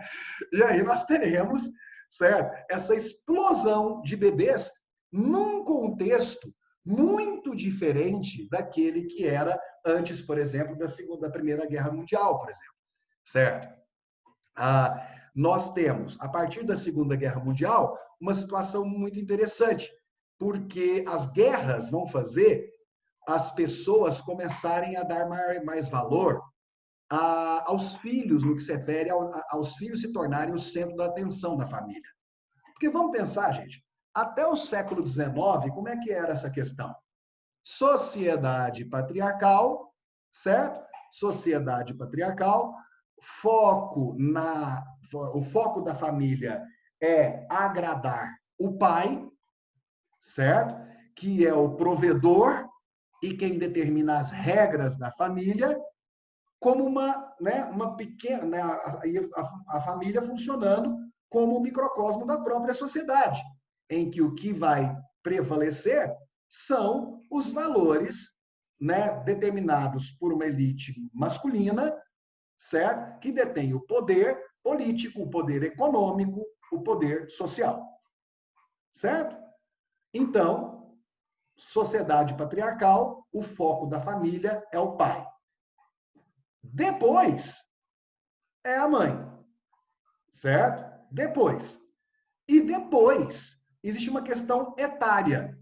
E aí nós teremos, certo, essa explosão de bebês num contexto muito diferente daquele que era antes, por exemplo, da Primeira Guerra Mundial, por exemplo. Certo? Nós temos, a partir da Segunda Guerra Mundial, uma situação muito interessante, porque as guerras vão fazer as pessoas começarem a dar mais valor aos filhos, no que se refere aos filhos se tornarem o centro da atenção da família. Porque vamos pensar, gente, até o século XIX, como é que era essa questão? Sociedade patriarcal, certo? Sociedade patriarcal, o foco da família é agradar o pai, certo? Que é o provedor e quem determina as regras da família, como uma pequena, né, a família funcionando como um microcosmo da própria sociedade, em que o que vai prevalecer são os valores, né, determinados por uma elite masculina, certo? Que detém o poder político, o poder econômico, o poder social. Certo? Então, sociedade patriarcal, o foco da família é o pai. Depois, é a mãe. Certo? Depois. E depois, existe uma questão etária.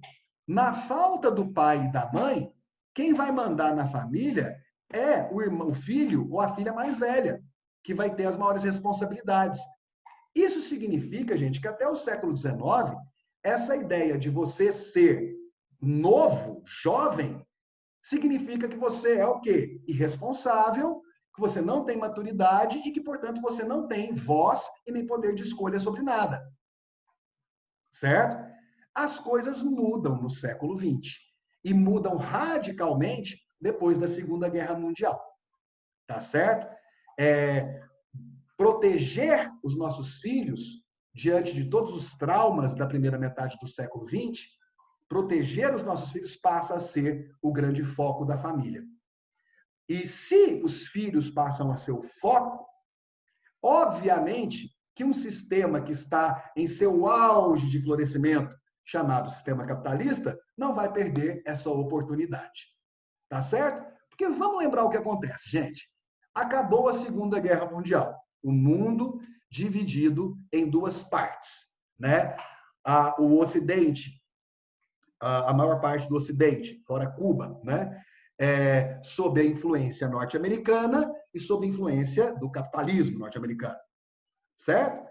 Na falta do pai e da mãe, quem vai mandar na família é o filho ou a filha mais velha, que vai ter as maiores responsabilidades. Isso significa, gente, que até o século XIX, essa ideia de você ser novo, jovem, significa que você é o quê? Irresponsável, que você não tem maturidade e que, portanto, você não tem voz e nem poder de escolha sobre nada. Certo? As coisas mudam no século XX e mudam radicalmente depois da Segunda Guerra Mundial. Tá certo? Proteger os nossos filhos diante de todos os traumas da primeira metade do século XX, proteger os nossos filhos passa a ser o grande foco da família. E se os filhos passam a ser o foco, obviamente que um sistema que está em seu auge de florescimento, chamado sistema capitalista, não vai perder essa oportunidade. Tá certo? Porque vamos lembrar o que acontece, gente. Acabou a Segunda Guerra Mundial. O mundo dividido em duas partes, né? O Ocidente, a maior parte do Ocidente, fora Cuba, né? Sob a influência norte-americana e sob a influência do capitalismo norte-americano, certo?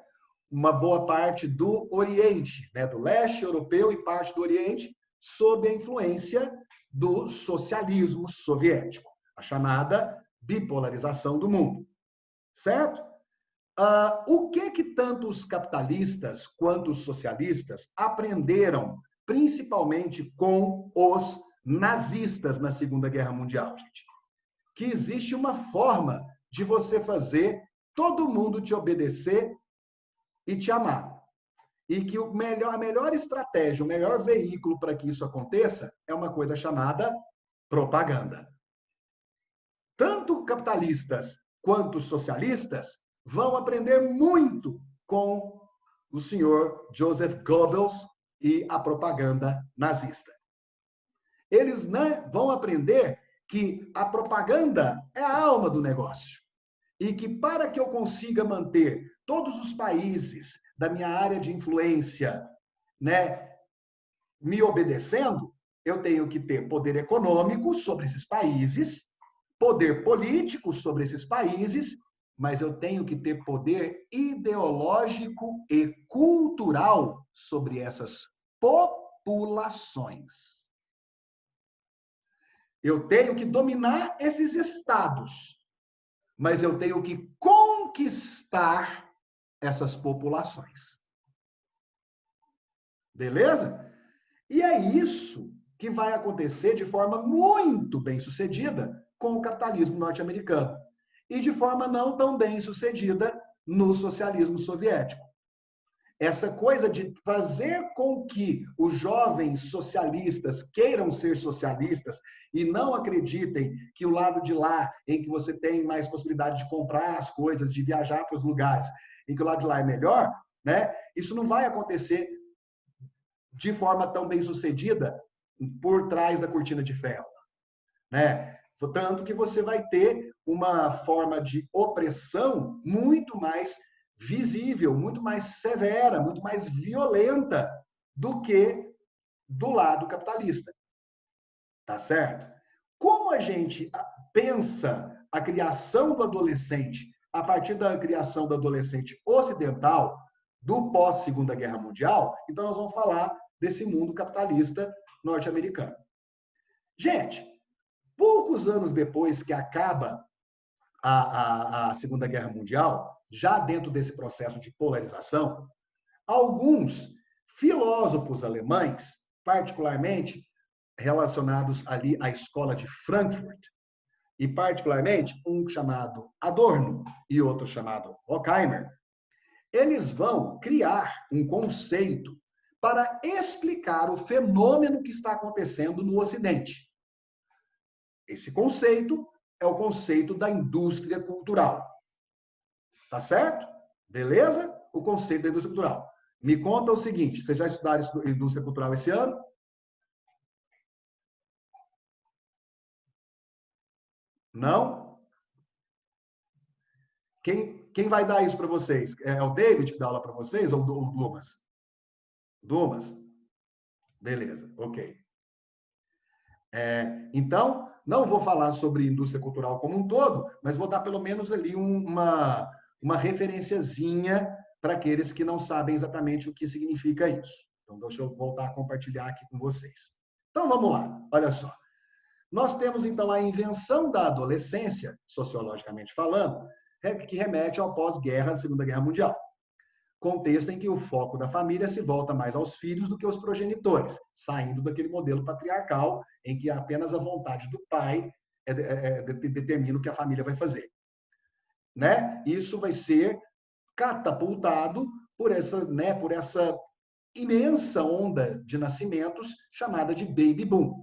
Uma boa parte do Oriente, né? Do leste europeu e parte do Oriente, sob a influência do socialismo soviético, a chamada bipolarização do mundo, certo? O que tanto os capitalistas quanto os socialistas aprenderam, principalmente com os nazistas na Segunda Guerra Mundial, gente? Que existe uma forma de você fazer todo mundo te obedecer e te amar. E que a melhor estratégia, o melhor veículo para que isso aconteça é uma coisa chamada propaganda. Tanto capitalistas quanto socialistas vão aprender muito com o senhor Joseph Goebbels e a propaganda nazista. Eles, né, vão aprender que a propaganda é a alma do negócio. E que para que eu consiga manter todos os países da minha área de influência, né, me obedecendo, eu tenho que ter poder econômico sobre esses países, poder político sobre esses países, mas eu tenho que ter poder ideológico e cultural sobre essas populações. Eu tenho que dominar esses estados, mas eu tenho que conquistar essas populações. Beleza? E é isso que vai acontecer de forma muito bem-sucedida com o capitalismo norte-americano e de forma não tão bem-sucedida no socialismo soviético. Essa coisa de fazer com que os jovens socialistas queiram ser socialistas e não acreditem que o lado de lá, em que você tem mais possibilidade de comprar as coisas, de viajar para os lugares, em que o lado de lá é melhor, né? Isso não vai acontecer de forma tão bem-sucedida por trás da cortina de ferro, né? Tanto que você vai ter uma forma de opressão muito mais visível, muito mais severa, muito mais violenta do que do lado capitalista. Tá certo? Como a gente pensa a criação do adolescente a partir da criação do adolescente ocidental, do pós-Segunda Guerra Mundial, então nós vamos falar desse mundo capitalista norte-americano. Gente, poucos anos depois que acaba a Segunda Guerra Mundial, já dentro desse processo de polarização, alguns filósofos alemães, particularmente relacionados ali à escola de Frankfurt, e particularmente um chamado Adorno e outro chamado Horkheimer, eles vão criar um conceito para explicar o fenômeno que está acontecendo no Ocidente. Esse conceito é o conceito da indústria cultural. Tá certo? Beleza? O conceito da indústria cultural. Me conta o seguinte, vocês já estudaram indústria cultural esse ano? Não? Quem vai dar isso para vocês? É o David que dá aula para vocês ou o Dumas? Dumas? Beleza, ok. Então, não vou falar sobre indústria cultural como um todo, mas vou dar pelo menos ali uma referenciazinha para aqueles que não sabem exatamente o que significa isso, Então, deixa eu voltar a compartilhar aqui com vocês. Então, vamos lá. Olha só. Nós temos, então, a invenção da adolescência, sociologicamente falando, que remete ao pós-guerra, Segunda Guerra Mundial. Contexto em que o foco da família se volta mais aos filhos do que aos progenitores, saindo daquele modelo patriarcal em que apenas a vontade do pai determina o que a família vai fazer. Né? Isso vai ser catapultado por essa imensa onda de nascimentos chamada de baby boom.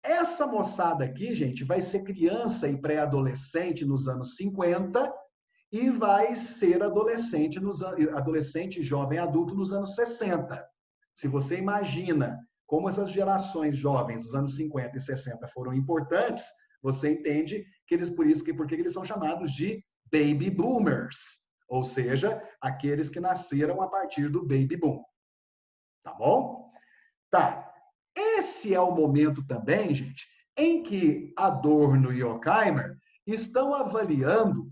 Essa moçada aqui, gente, vai ser criança e pré-adolescente nos anos 50 e vai ser adolescente, jovem, adulto nos anos 60. Se você imagina como essas gerações jovens dos anos 50 e 60 foram importantes, você entende que porque eles são chamados de baby boomers, ou seja, aqueles que nasceram a partir do baby boom. Tá bom? Tá. Esse é o momento também, gente, em que Adorno e Horkheimer estão avaliando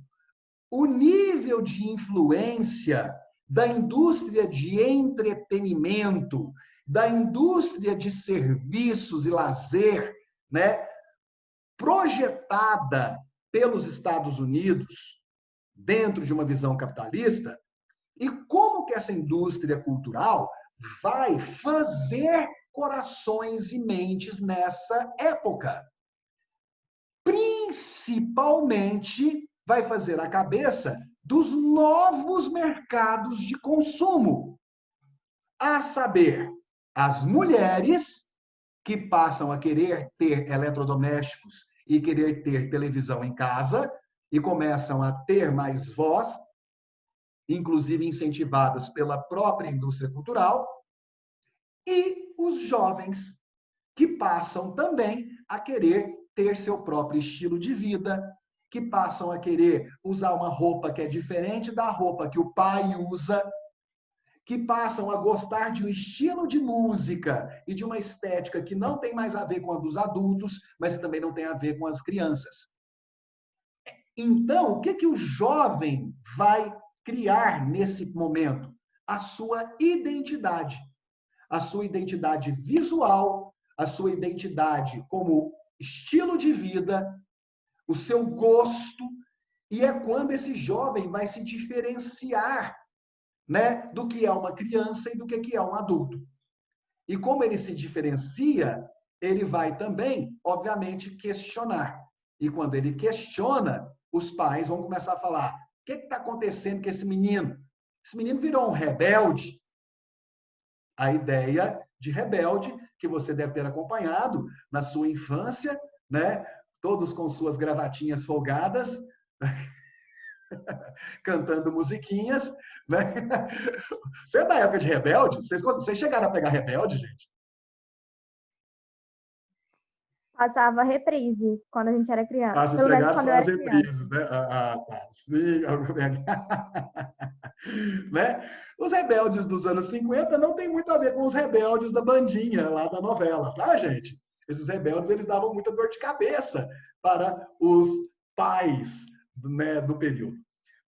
o nível de influência da indústria de entretenimento, da indústria de serviços e lazer, né, projetada pelos Estados Unidos dentro de uma visão capitalista, e como que essa indústria cultural vai fazer corações e mentes nessa época. Principalmente vai fazer a cabeça dos novos mercados de consumo, a saber, as mulheres que passam a querer ter eletrodomésticos e querer ter televisão em casa e começam a ter mais voz, inclusive incentivadas pela própria indústria cultural, e os jovens que passam também a querer ter seu próprio estilo de vida, que passam a querer usar uma roupa que é diferente da roupa que o pai usa, que passam a gostar de um estilo de música e de uma estética que não tem mais a ver com a dos adultos, mas também não tem a ver com as crianças. Então, o que o jovem vai criar nesse momento? A sua identidade. A sua identidade visual, a sua identidade como estilo de vida, o seu gosto, e é quando esse jovem vai se diferenciar, né, do que é uma criança e do que é um adulto. E como ele se diferencia, ele vai também, obviamente, questionar. E quando ele questiona, os pais vão começar a falar: o que está acontecendo com esse menino? Esse menino virou um rebelde. A ideia de rebelde que você deve ter acompanhado na sua infância, né? Todos com suas gravatinhas folgadas, cantando musiquinhas, né? Você é da época de rebelde? Vocês chegaram a pegar rebelde, gente? Passava reprise quando a gente era criança. Vocês Pelo menos pegaram quando só eu as era criança. reprises, né? Tá. Sim, né? Os rebeldes dos anos 50 não tem muito a ver com os rebeldes da bandinha lá da novela, tá, gente? Esses rebeldes, eles davam muita dor de cabeça para os pais, né, do período.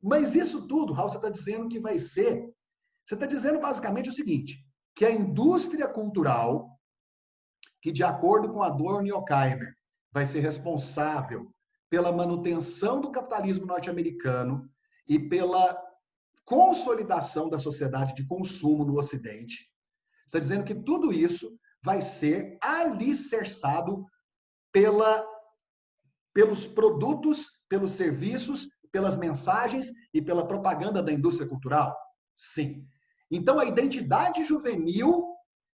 Mas isso tudo, Raul, você está dizendo que vai ser... Você está dizendo basicamente o seguinte, que a indústria cultural, que de acordo com Adorno e Horkheimer, vai ser responsável pela manutenção do capitalismo norte-americano e pela consolidação da sociedade de consumo no Ocidente. Está dizendo que tudo isso vai ser alicerçado pelos produtos, pelos serviços, pelas mensagens e pela propaganda da indústria cultural? Sim. Então, a identidade juvenil,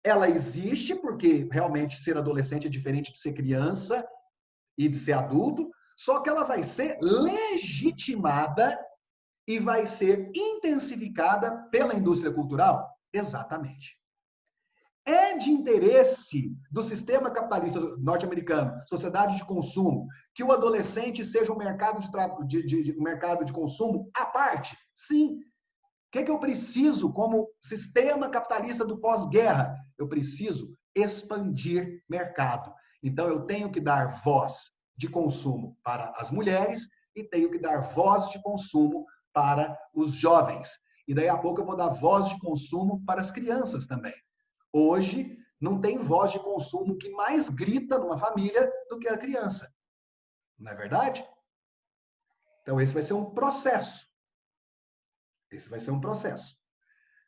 ela existe porque realmente ser adolescente é diferente de ser criança e de ser adulto, só que ela vai ser legitimada e vai ser intensificada pela indústria cultural? Exatamente. É de interesse do sistema capitalista norte-americano, sociedade de consumo, que o adolescente seja um mercado de consumo à parte? Sim. O que eu preciso como sistema capitalista do pós-guerra? Eu preciso expandir mercado. Então, eu tenho que dar voz de consumo para as mulheres e tenho que dar voz de consumo para os jovens. E daí a pouco eu vou dar voz de consumo para as crianças também. Hoje, não tem voz de consumo que mais grita numa família do que a criança. Não é verdade? Então, esse vai ser um processo. Esse vai ser um processo.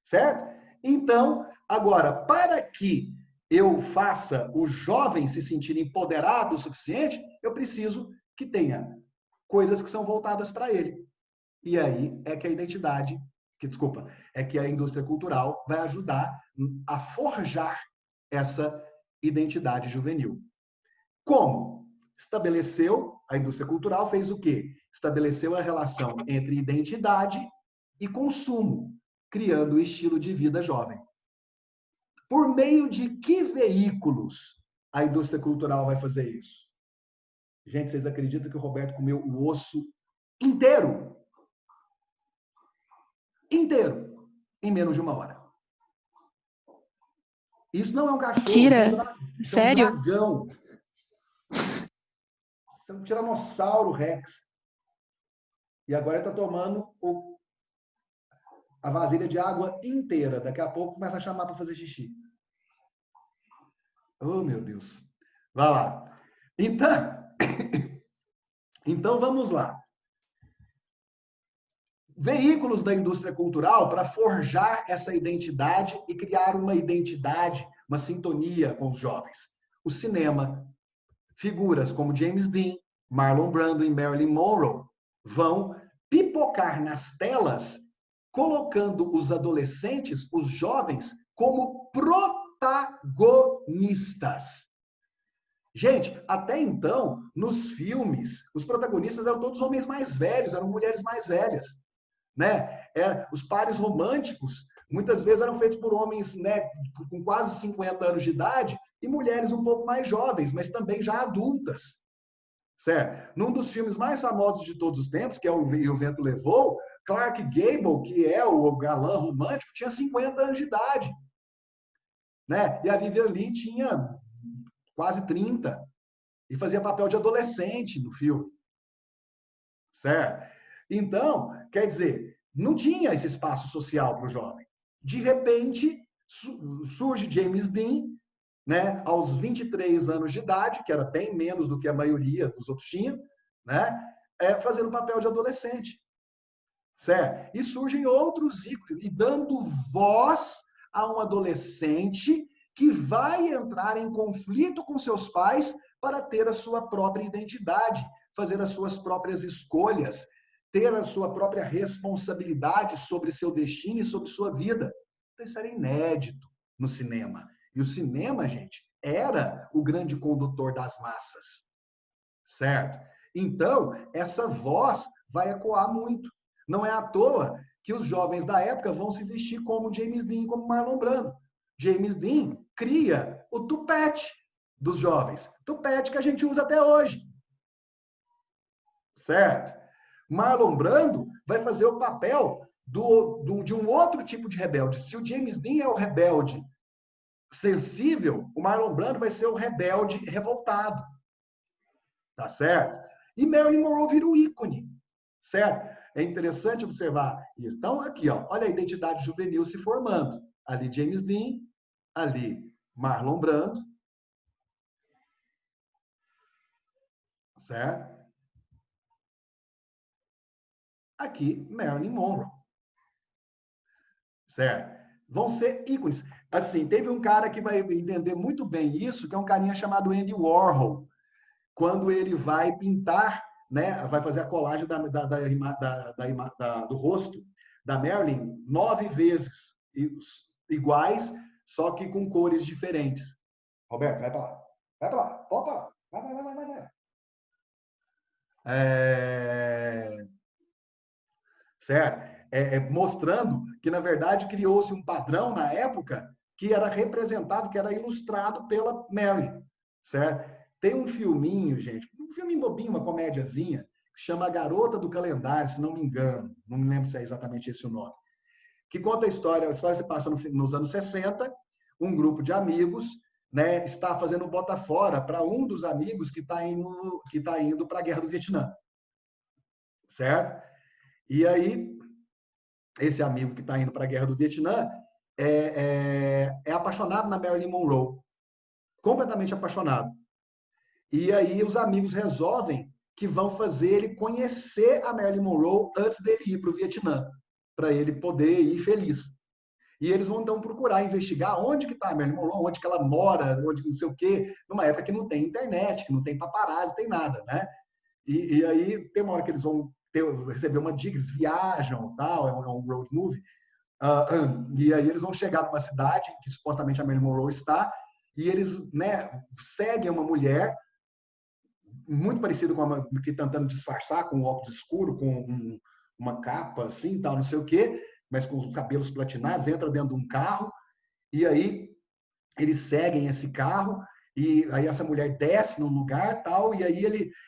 Certo? Então, agora, para que eu faça o jovem se sentir empoderado o suficiente, eu preciso que tenha coisas que são voltadas para ele. E aí é que a identidade, é que a indústria cultural vai ajudar a forjar essa identidade juvenil. Como? Estabeleceu, a indústria cultural fez o quê? Estabeleceu a relação entre identidade e consumo, criando o estilo de vida jovem. Por meio de que veículos a indústria cultural vai fazer isso? Gente, vocês acreditam que o Roberto comeu o osso inteiro? Inteiro. Em menos de 1 hora. Isso não é um cachorro. Tira? Sério? É um dragão. Isso é um tiranossauro Rex. E agora ele está tomando a vasilha de água inteira. Daqui a pouco começa a chamar para fazer xixi. Oh, meu Deus. Vai lá. Então vamos lá. Veículos da indústria cultural para forjar essa identidade e criar uma identidade, uma sintonia com os jovens. O cinema. Figuras como James Dean, Marlon Brando e Marilyn Monroe vão pipocar nas telas, colocando os adolescentes, os jovens, como protagonistas. Gente, até então, nos filmes, os protagonistas eram todos homens mais velhos, eram mulheres mais velhas. Né? Os pares românticos, muitas vezes, eram feitos por homens, né, com quase 50 anos de idade e mulheres um pouco mais jovens, mas também já adultas. Certo? Num dos filmes mais famosos de todos os tempos, que é o E o Vento Levou, Clark Gable, que é o galã romântico, tinha 50 anos de idade. Né? E a Vivian Leigh tinha quase 30 e fazia papel de adolescente no filme. Certo? Então, quer dizer, não tinha esse espaço social para o jovem. De repente, surge James Dean, né, aos 23 anos de idade, que era bem menos do que a maioria dos outros tinham, né, fazendo papel de adolescente. Certo? E surgem outros ícones, e dando voz a um adolescente que vai entrar em conflito com seus pais para ter a sua própria identidade, fazer as suas próprias escolhas, ter a sua própria responsabilidade sobre seu destino e sobre sua vida. Então, isso era inédito no cinema. E o cinema, gente, era o grande condutor das massas. Certo? Então, essa voz vai ecoar muito. Não é à toa que os jovens da época vão se vestir como James Dean, como Marlon Brando. James Dean cria o tupete dos jovens. Tupete que a gente usa até hoje. Certo? Marlon Brando vai fazer o papel de um outro tipo de rebelde. Se o James Dean é o rebelde sensível, o Marlon Brando vai ser o rebelde revoltado. Tá certo? E Marilyn Monroe vira o ícone. Certo? É interessante observar isso. Então, aqui, ó, olha a identidade juvenil se formando. Ali James Dean, ali Marlon Brando. Certo? Aqui, Marilyn Monroe. Certo? Vão ser ícones. Assim, teve um cara que vai entender muito bem isso, que é um carinha chamado Andy Warhol. Quando ele vai pintar, né, vai fazer a colagem do rosto da Marilyn 9 vezes iguais, só que com cores diferentes. Roberto, vai para lá. Vai para lá. Opa! Vai. Certo? Mostrando que, na verdade, criou-se um padrão na época que era representado, que era ilustrado pela Marilyn. Certo? Tem um filminho, gente, um filminho bobinho, uma comédiazinha, que chama A Garota do Calendário, se não me engano. Não me lembro se é exatamente esse o nome. Que conta a história se passa nos anos 60, um grupo de amigos, né, está fazendo um bota fora para um dos amigos que está indo para a Guerra do Vietnã. Certo? E aí, esse amigo que está indo para a Guerra do Vietnã, é apaixonado na Marilyn Monroe, completamente apaixonado. E aí os amigos resolvem que vão fazer ele conhecer a Marilyn Monroe antes dele ir para o Vietnã, para ele poder ir feliz. E eles vão então procurar investigar onde que está a Marilyn Monroe, onde que ela mora, onde não sei o quê, numa época que não tem internet, que não tem paparazzi, tem nada, né? E aí tem uma hora que eles vão receber uma dica, eles viajam, tal, é um road movie, e aí eles vão chegar numa cidade que supostamente a Marilyn Monroe está, e eles, né, seguem uma mulher muito parecida com uma que tentando disfarçar, com um óculos escuro, com uma capa assim, tal, não sei o quê, mas com os cabelos platinados, entra dentro de um carro, e aí eles seguem esse carro, e aí essa mulher desce num lugar, tal, e aí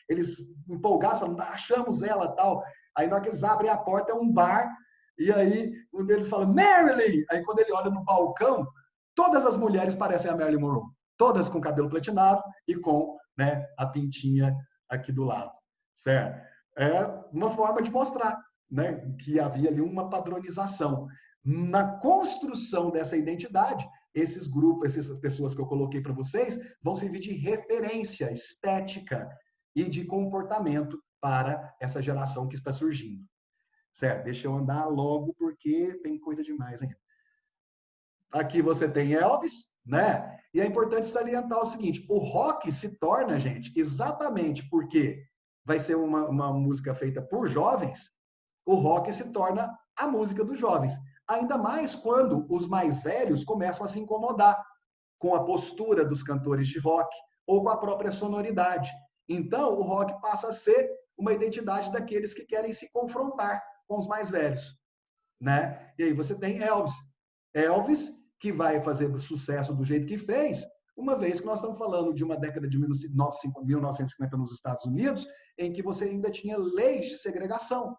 eles empolgados, falam, achamos ela, tal. Aí na hora que eles abrem a porta, é um bar, e aí um deles fala, Marilyn! Aí quando ele olha no balcão, todas as mulheres parecem a Marilyn Monroe. Todas com cabelo platinado e com, né, a pintinha aqui do lado, certo? É uma forma de mostrar, né, que havia ali uma padronização. Na construção dessa identidade, esses grupos, essas pessoas que eu coloquei para vocês, vão servir de referência estética e de comportamento para essa geração que está surgindo. Certo? Deixa eu andar logo, porque tem coisa demais ainda. Aqui você tem Elvis, né? E é importante salientar o seguinte, o rock se torna, gente, exatamente porque vai ser uma música feita por jovens, o rock se torna a música dos jovens. Ainda mais quando os mais velhos começam a se incomodar com a postura dos cantores de rock ou com a própria sonoridade. Então, o rock passa a ser uma identidade daqueles que querem se confrontar com os mais velhos, né? E aí você tem Elvis. Elvis, que vai fazer sucesso do jeito que fez, uma vez que nós estamos falando de uma década de 1950 nos Estados Unidos, em que você ainda tinha leis de segregação,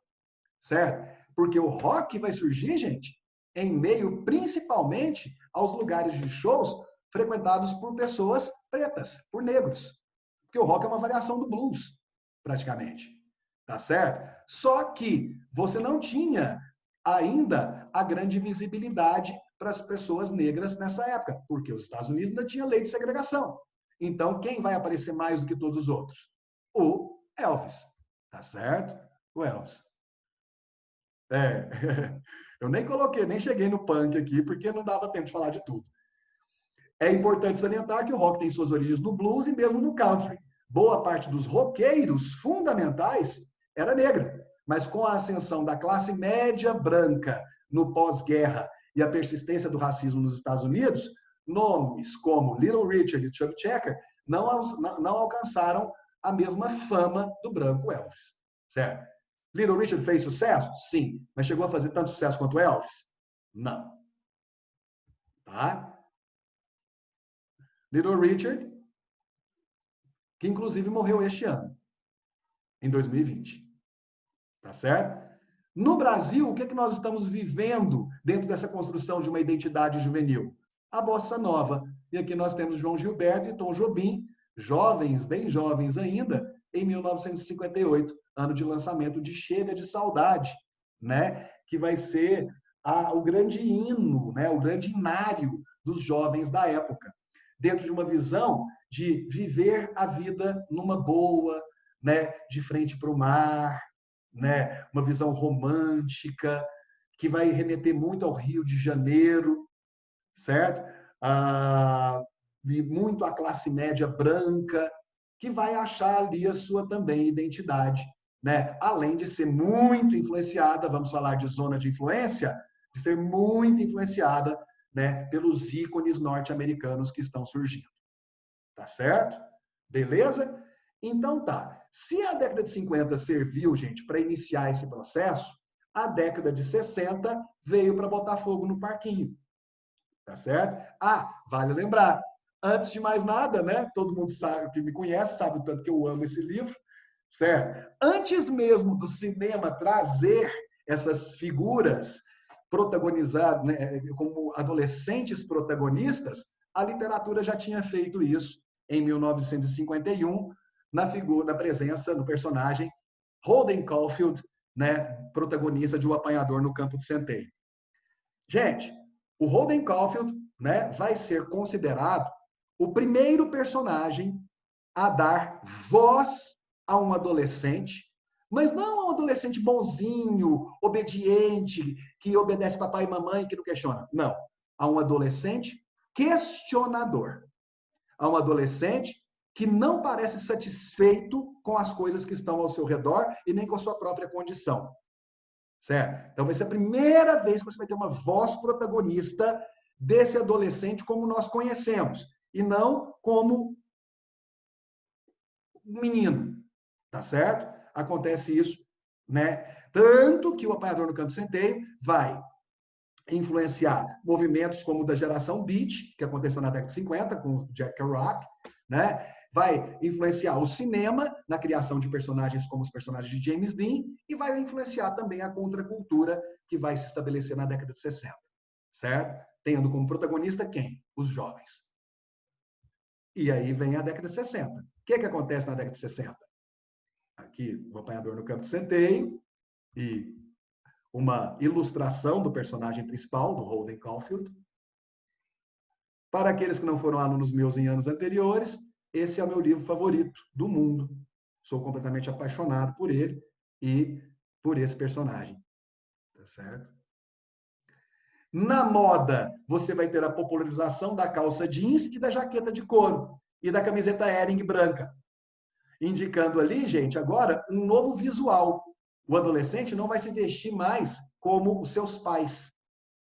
certo? Porque o rock vai surgir, gente, em meio principalmente aos lugares de shows frequentados por pessoas pretas, por negros. Porque o rock é uma variação do blues, praticamente. Tá certo? Só que você não tinha ainda a grande visibilidade para as pessoas negras nessa época, porque os Estados Unidos ainda tinha lei de segregação. Então, quem vai aparecer mais do que todos os outros? O Elvis. Tá certo? O Elvis. Eu nem coloquei, nem cheguei no punk aqui, porque não dava tempo de falar de tudo. É importante salientar que o rock tem suas origens no blues e mesmo no country. Boa parte dos roqueiros fundamentais era negra, mas com a ascensão da classe média branca no pós-guerra e a persistência do racismo nos Estados Unidos, nomes como Little Richard e Chubby Checker não alcançaram a mesma fama do branco Elvis, certo? Little Richard fez sucesso? Sim. Mas chegou a fazer tanto sucesso quanto Elvis? Não. Tá? Little Richard, que inclusive morreu este ano, em 2020. Tá certo? No Brasil, o que é que nós estamos vivendo dentro dessa construção de uma identidade juvenil? A bossa nova. E aqui nós temos João Gilberto e Tom Jobim, jovens, bem jovens ainda, em 1958, ano de lançamento de Chega de Saudade, né? Que vai ser o grande hino, né? O grande inário dos jovens da época, dentro de uma visão de viver a vida numa boa, né? De frente para o mar, né? Uma visão romântica, que vai remeter muito ao Rio de Janeiro, certo? E muito à classe média branca, que vai achar ali a sua também identidade, né? Além de ser muito influenciada, vamos falar de zona de influência, de ser muito influenciada, né, pelos ícones norte-americanos que estão surgindo. Tá certo? Beleza? Então tá. Se a década de 50 serviu, gente, para iniciar esse processo, a década de 60 veio para botar fogo no parquinho. Tá certo? Vale lembrar, antes de mais nada, né? Todo mundo sabe, que me conhece, sabe o tanto que eu amo esse livro, certo? Antes mesmo do cinema trazer essas figuras protagonizadas, né, como adolescentes protagonistas, a literatura já tinha feito isso em 1951, na presença do personagem Holden Caulfield, né, protagonista de O Apanhador no Campo de Centeio. Gente, o Holden Caulfield, né, vai ser considerado o primeiro personagem a dar voz a um adolescente, mas não a um adolescente bonzinho, obediente, que obedece papai e mamãe, que não questiona. Não. A um adolescente questionador. A um adolescente que não parece satisfeito com as coisas que estão ao seu redor e nem com a sua própria condição. Certo? Então vai ser a primeira vez que você vai ter uma voz protagonista desse adolescente como nós conhecemos, e não como um menino. Tá certo? Acontece isso, né? Tanto que o Apanhador no Campo de Centeio vai influenciar movimentos como o da geração Beat, que aconteceu na década de 50 com o Jack Kerouac, né? Vai influenciar o cinema na criação de personagens como os personagens de James Dean e vai influenciar também a contracultura que vai se estabelecer na década de 60, certo? Tendo como protagonista quem? Os jovens. E aí vem a década de 60. O que acontece na década de 60? Aqui, o Apanhador no Campo de Centeio e uma ilustração do personagem principal, do Holden Caulfield. Para aqueles que não foram alunos meus em anos anteriores, esse é o meu livro favorito do mundo. Sou completamente apaixonado por ele e por esse personagem. Tá certo? Na moda, você vai ter a popularização da calça jeans e da jaqueta de couro e da camiseta Hering branca. Indicando ali, gente, agora um novo visual. O adolescente não vai se vestir mais como os seus pais.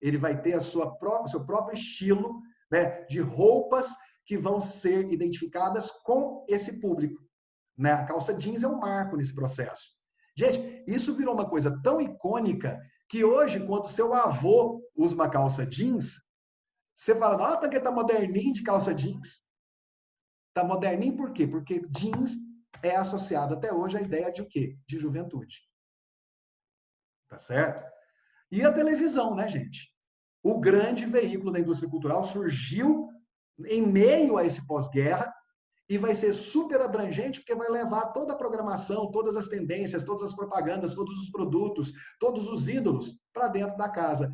Ele vai ter o seu próprio estilo, né, de roupas que vão ser identificadas com esse público. Né? A calça jeans é um marco nesse processo. Gente, isso virou uma coisa tão icônica que hoje, quando seu avô usa uma calça jeans, você fala, nossa, porque tá moderninho de calça jeans. Tá moderninho por quê? Porque jeans é associado até hoje à ideia de o quê? De juventude. Tá certo? E a televisão, né, gente? O grande veículo da indústria cultural surgiu em meio a esse pós-guerra e vai ser super abrangente porque vai levar toda a programação, todas as tendências, todas as propagandas, todos os produtos, todos os ídolos para dentro da casa,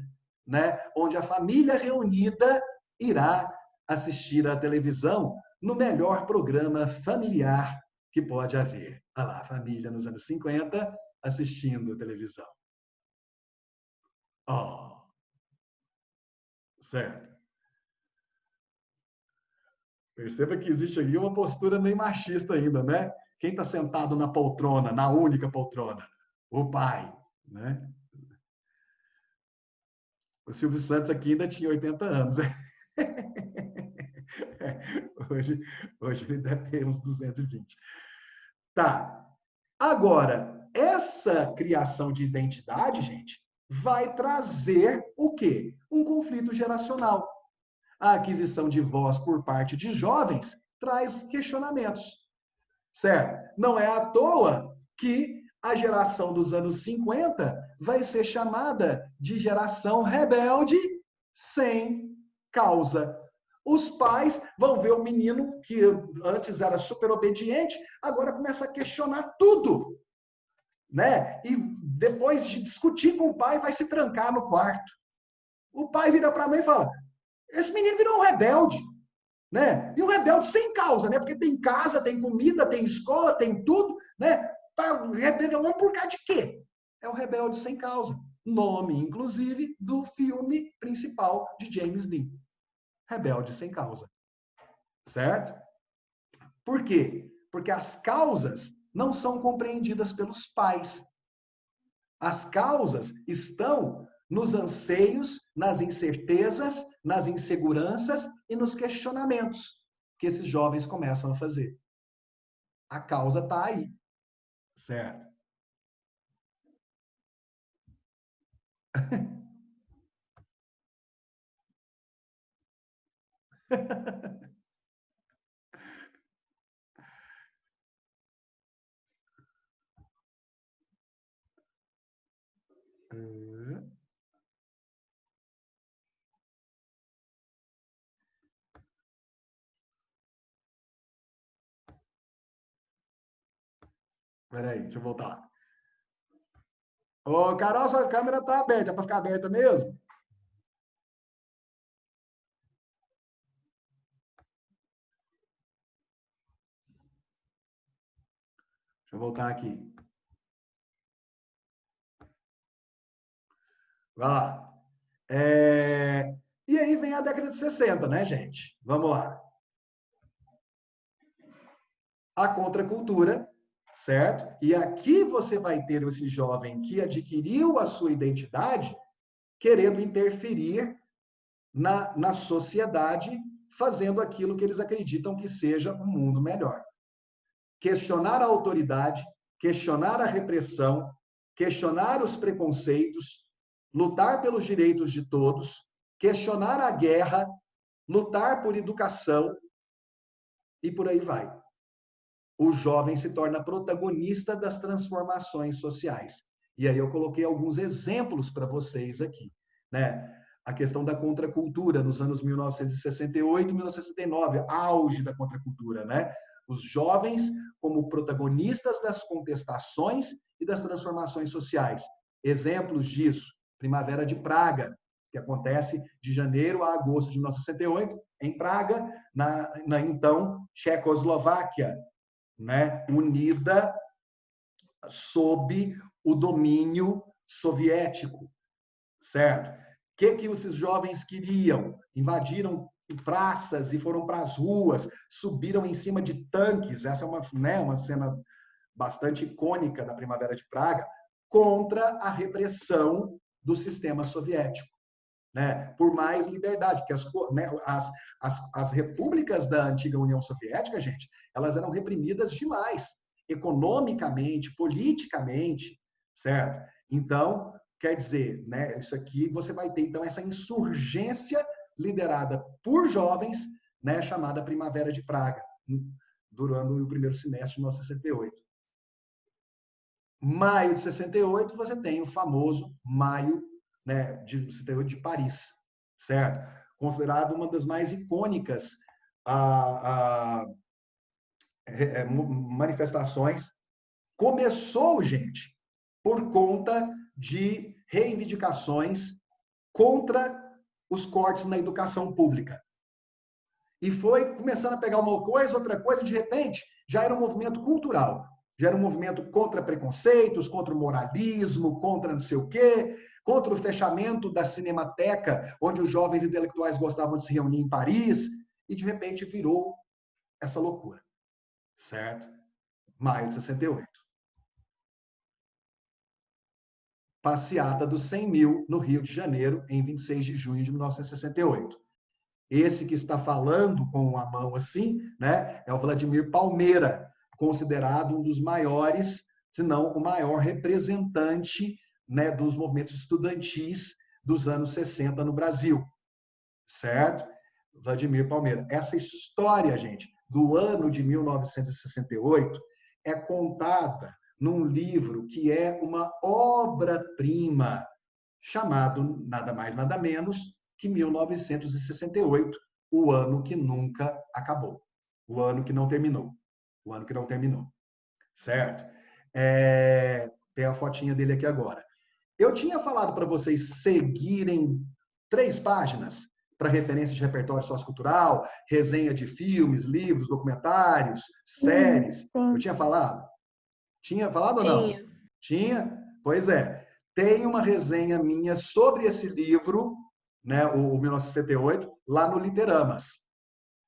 né? Onde a família reunida irá assistir à televisão no melhor programa familiar que pode haver. Olha lá, a família nos anos 50 assistindo televisão. Oh, certo. Perceba que existe aqui uma postura meio machista ainda, né? Quem está sentado na poltrona, na única poltrona? O pai, né? O Silvio Santos aqui ainda tinha 80 anos. Hoje ele deve ter uns 220. Tá. Agora, essa criação de identidade, gente, vai trazer o quê? Um conflito geracional. A aquisição de voz por parte de jovens traz questionamentos, certo? Não é à toa que a geração dos anos 50 vai ser chamada de geração rebelde sem causa. Os pais vão ver o menino que antes era super obediente, agora começa a questionar tudo, né? E depois de discutir com o pai, vai se trancar no quarto. O pai vira para a mãe e fala: esse menino virou um rebelde, né? E um rebelde sem causa, né? Porque tem casa, tem comida, tem escola, tem tudo, né? Tá rebelando por causa de quê? É um rebelde sem causa. Nome, inclusive, do filme principal de James Dean. Rebelde sem causa. Certo? Por quê? Porque as causas não são compreendidas pelos pais. As causas estão nos anseios, nas incertezas, nas inseguranças e nos questionamentos que esses jovens começam a fazer. A causa está aí, certo? Peraí, deixa eu voltar lá. Ô, Carol, sua câmera está aberta. É para ficar aberta mesmo? eu voltar aqui. Vai lá. E aí vem a década de 60, né, gente? Vamos lá. A contracultura, certo? E aqui você vai ter esse jovem que adquiriu a sua identidade querendo interferir na sociedade, fazendo aquilo que eles acreditam que seja um mundo melhor. Questionar a autoridade, questionar a repressão, questionar os preconceitos, lutar pelos direitos de todos, questionar a guerra, lutar por educação e por aí vai. O jovem se torna protagonista das transformações sociais. E aí eu coloquei alguns exemplos para vocês aqui, né? A questão da contracultura nos anos 1968 e 1969, auge da contracultura, né? Os jovens como protagonistas das contestações e das transformações sociais. Exemplos disso, Primavera de Praga, que acontece de janeiro a agosto de 1968, em Praga, na então Tchecoslováquia, né, unida sob o domínio soviético, certo? O que esses jovens queriam? Invadiram praças e foram para as ruas, subiram em cima de tanques, essa é uma cena bastante icônica da Primavera de Praga, contra a repressão do sistema soviético. Né, por mais liberdade, porque as repúblicas da antiga União Soviética, gente, elas eram reprimidas demais, economicamente, politicamente, certo? Então, quer dizer, né, isso aqui você vai ter, então, essa insurgência liderada por jovens, né, chamada Primavera de Praga, durante o primeiro semestre de 1968. Maio de 68, você tem o famoso Maio, né, de 68 de Paris, certo? Considerado uma das mais icônicas manifestações. Começou, gente, por conta de reivindicações contra os cortes na educação pública. E foi começando a pegar uma coisa, outra coisa, de repente, já era um movimento cultural, já era um movimento contra preconceitos, contra o moralismo, contra não sei o quê, contra o fechamento da Cinemateca, onde os jovens intelectuais gostavam de se reunir em Paris, e de repente virou essa loucura, certo? Maio de 68. Passeata dos 100 mil no Rio de Janeiro, em 26 de junho de 1968. Esse que está falando com a mão assim, né, é o Vladimir Palmeira, considerado um dos maiores, se não o maior representante, né, dos movimentos estudantis dos anos 60 no Brasil, certo? Vladimir Palmeira. Essa história, gente, do ano de 1968 é contada num livro que é uma obra-prima, chamado nada mais, nada menos que 1968, o ano que nunca acabou, o ano que não terminou, o ano que não terminou, certo? Tem a fotinha dele aqui agora. Eu tinha falado para vocês seguirem 3 páginas para referência de repertório sociocultural, resenha de filmes, livros, documentários, séries. Eu tinha falado? Tinha falado ou não? Tinha? Pois é. Tem uma resenha minha sobre esse livro, né, o 1968, lá no Literamas.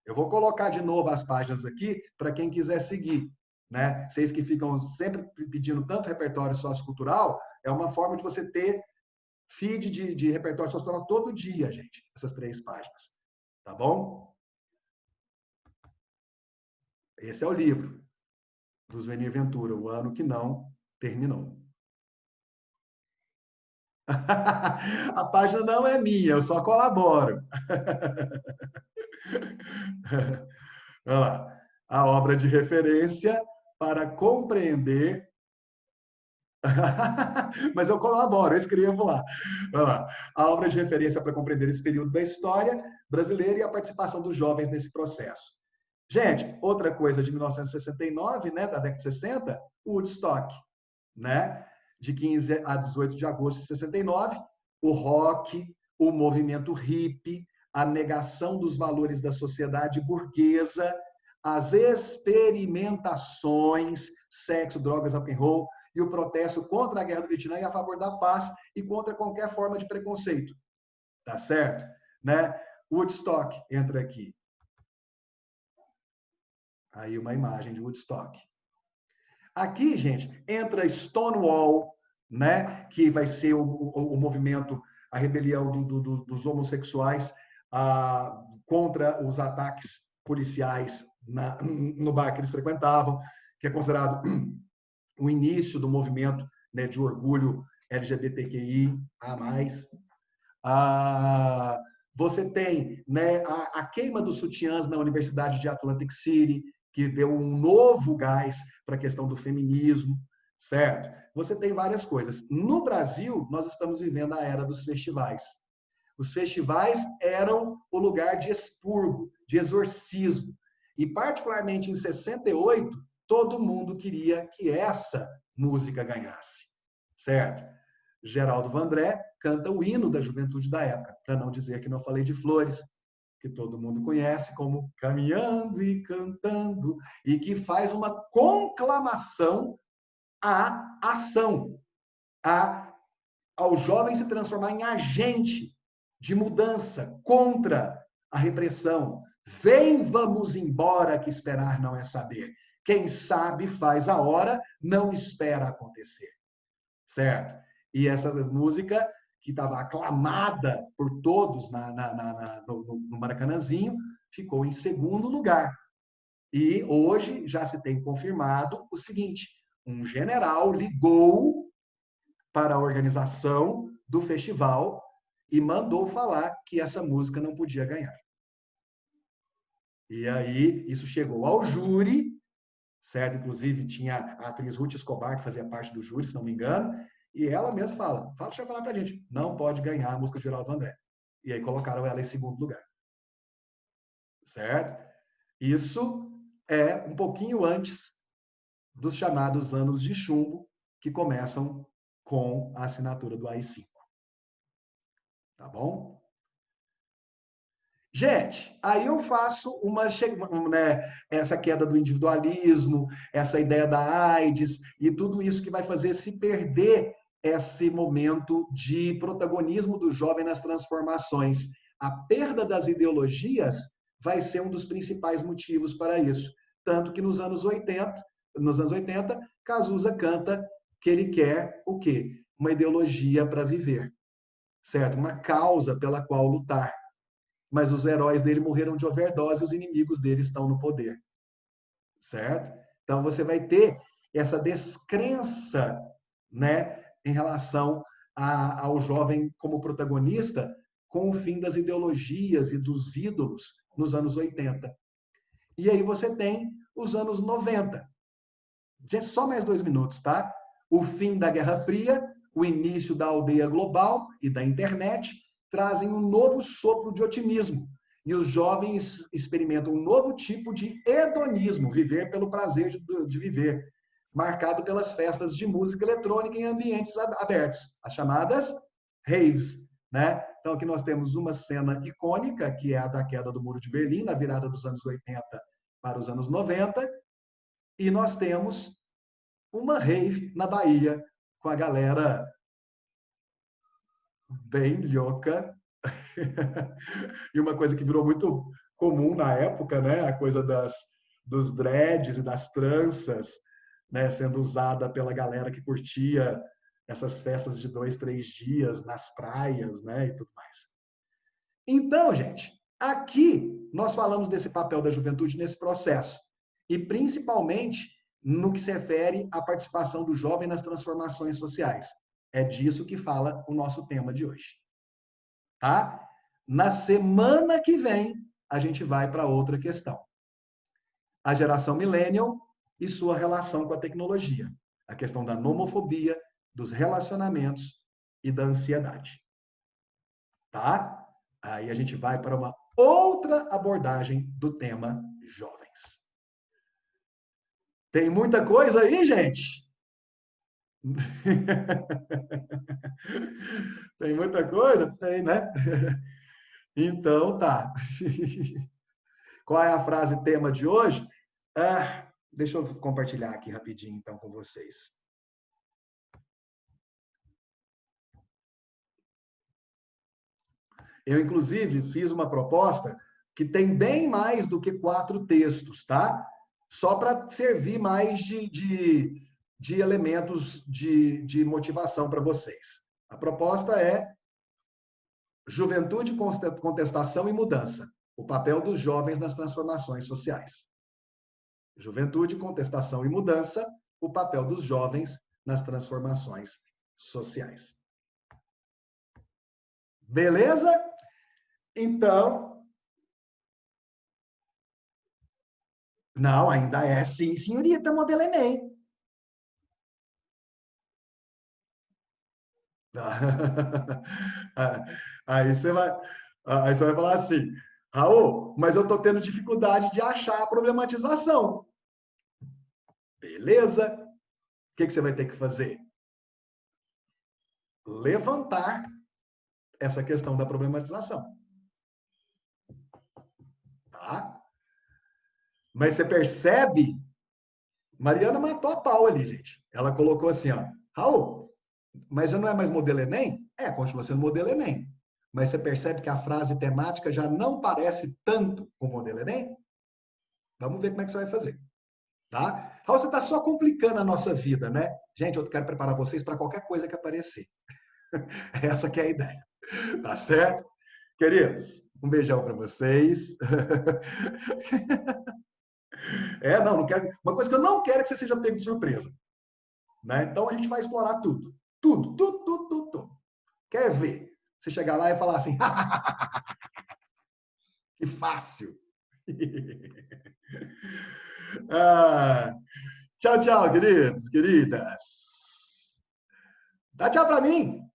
Eu vou colocar de novo as páginas aqui para quem quiser seguir, né? Vocês que ficam sempre pedindo tanto repertório sociocultural, é uma forma de você ter feed de repertório sociocultural todo dia, gente, essas 3 páginas. Tá bom? Esse é o livro do Zvenir Ventura, O Ano que Não Terminou. A página não é minha, eu só colaboro. Olha lá. A obra de referência para compreender. Mas eu colaboro, eu escrevo lá. Olha lá. A obra de referência para compreender esse período da história brasileira e a participação dos jovens nesse processo. Gente, outra coisa de 1969, né, da década de 60, Woodstock, né? De 15 a 18 de agosto de 69, o rock, o movimento hippie, a negação dos valores da sociedade burguesa, as experimentações sexo, drogas, rock and roll, e o protesto contra a guerra do Vietnã e a favor da paz e contra qualquer forma de preconceito. Tá certo? Né? Woodstock entra aqui. Aí uma imagem de Woodstock. Aqui, gente, entra Stonewall, né? Que vai ser o movimento, a rebelião dos homossexuais contra os ataques policiais no bar que eles frequentavam, que é considerado o início do movimento, né, de orgulho LGBTQI a mais. Você tem, né, a queima dos sutiãs na Universidade de Atlantic City, que deu um novo gás para a questão do feminismo, certo? Você tem várias coisas. No Brasil, nós estamos vivendo a era dos festivais. Os festivais eram o lugar de expurgo, de exorcismo. E, particularmente em 68, todo mundo queria que essa música ganhasse, certo? Geraldo Vandré canta o hino da juventude da época, para não dizer que não falei de Flores, que todo mundo conhece como Caminhando e Cantando, e que faz uma conclamação à ação, ao jovem se transformar em agente de mudança contra a repressão. Vem, vamos embora, que esperar não é saber. Quem sabe faz a hora, não espera acontecer. Certo? E essa música, que estava aclamada por todos no Maracanãzinho, ficou em segundo lugar. E hoje já se tem confirmado o seguinte: um general ligou para a organização do festival e mandou falar que essa música não podia ganhar. E aí, isso chegou ao júri, certo? Inclusive, tinha a atriz Ruth Escobar, que fazia parte do júri, se não me engano, e ela mesma deixa eu falar pra gente, não pode ganhar a música de Geraldo Vandré. E aí colocaram ela em segundo lugar. Certo? Isso é um pouquinho antes dos chamados anos de chumbo, que começam com a assinatura do AI-5. Tá bom? Gente, aí eu faço essa queda do individualismo, essa ideia da AIDS e tudo isso que vai fazer se perder esse momento de protagonismo do jovem nas transformações. A perda das ideologias vai ser um dos principais motivos para isso. Tanto que nos anos 80, Cazuza canta que ele quer o quê? Uma ideologia para viver, certo? Uma causa pela qual lutar. Mas os heróis dele morreram de overdose e os inimigos dele estão no poder. Certo? Então, você vai ter essa descrença, né, em relação ao jovem como protagonista com o fim das ideologias e dos ídolos nos anos 80. E aí você tem os anos 90. Gente, só mais 2 minutos, tá? O fim da Guerra Fria, o início da aldeia global e da internet, trazem um novo sopro de otimismo. E os jovens experimentam um novo tipo de hedonismo, viver pelo prazer de viver, marcado pelas festas de música eletrônica em ambientes abertos, as chamadas raves, né? Então, aqui nós temos uma cena icônica, que é a da queda do Muro de Berlim, na virada dos anos 80 para os anos 90, e nós temos uma rave na Bahia, com a galera bem louca. E uma coisa que virou muito comum na época, né? A coisa dos dreads e das tranças, né? Sendo usada pela galera que curtia essas festas de 2, 3 dias nas praias, né? E tudo mais. Então, gente, aqui nós falamos desse papel da juventude nesse processo. E principalmente no que se refere à participação do jovem nas transformações sociais. É disso que fala o nosso tema de hoje. Tá? Na semana que vem, a gente vai para outra questão. A geração millennial e sua relação com a tecnologia. A questão da nomofobia, dos relacionamentos e da ansiedade. Tá? Aí a gente vai para uma outra abordagem do tema jovens. Tem muita coisa aí, gente? Tem muita coisa? Tem, né? Então, tá. Qual é a frase tema de hoje? Deixa eu compartilhar aqui rapidinho, então, com vocês. Eu, inclusive, fiz uma proposta que tem bem mais do que 4 textos, tá? Só para servir mais de elementos de motivação para vocês. A proposta é Juventude, Contestação e Mudança. O papel dos jovens nas transformações sociais. Juventude, Contestação e Mudança. O papel dos jovens nas transformações sociais. Beleza? Então, não, ainda é sim, senhorita, modelo Enem. Aí você vai falar assim, Raul, mas eu estou tendo dificuldade de achar a problematização. Beleza? O que você vai ter que fazer? Levantar essa questão da problematização. Tá? Mas você percebe, Mariana matou a pau ali, gente. Ela colocou assim, ó, Raul, mas já não é mais modelo Enem? É, continua sendo modelo Enem. Mas você percebe que a frase temática já não parece tanto com o modelo Enem? Vamos ver como é que você vai fazer. Tá? Raul, você está só complicando a nossa vida, né? Gente, eu quero preparar vocês para qualquer coisa que aparecer. Essa que é a ideia. Tá certo? Queridos, um beijão para vocês. Não quero. Uma coisa que eu não quero é que você seja pego de surpresa. Né? Então a gente vai explorar tudo. Tudo. Quer ver? Você chegar lá e falar assim, que fácil. Tchau, tchau, queridos, queridas. Dá tchau para mim.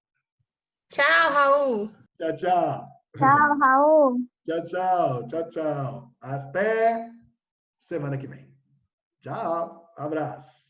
Tchau, Raul. Tchau, tchau. Tchau, Raul. Tchau. Até semana que vem. Tchau. Abraço.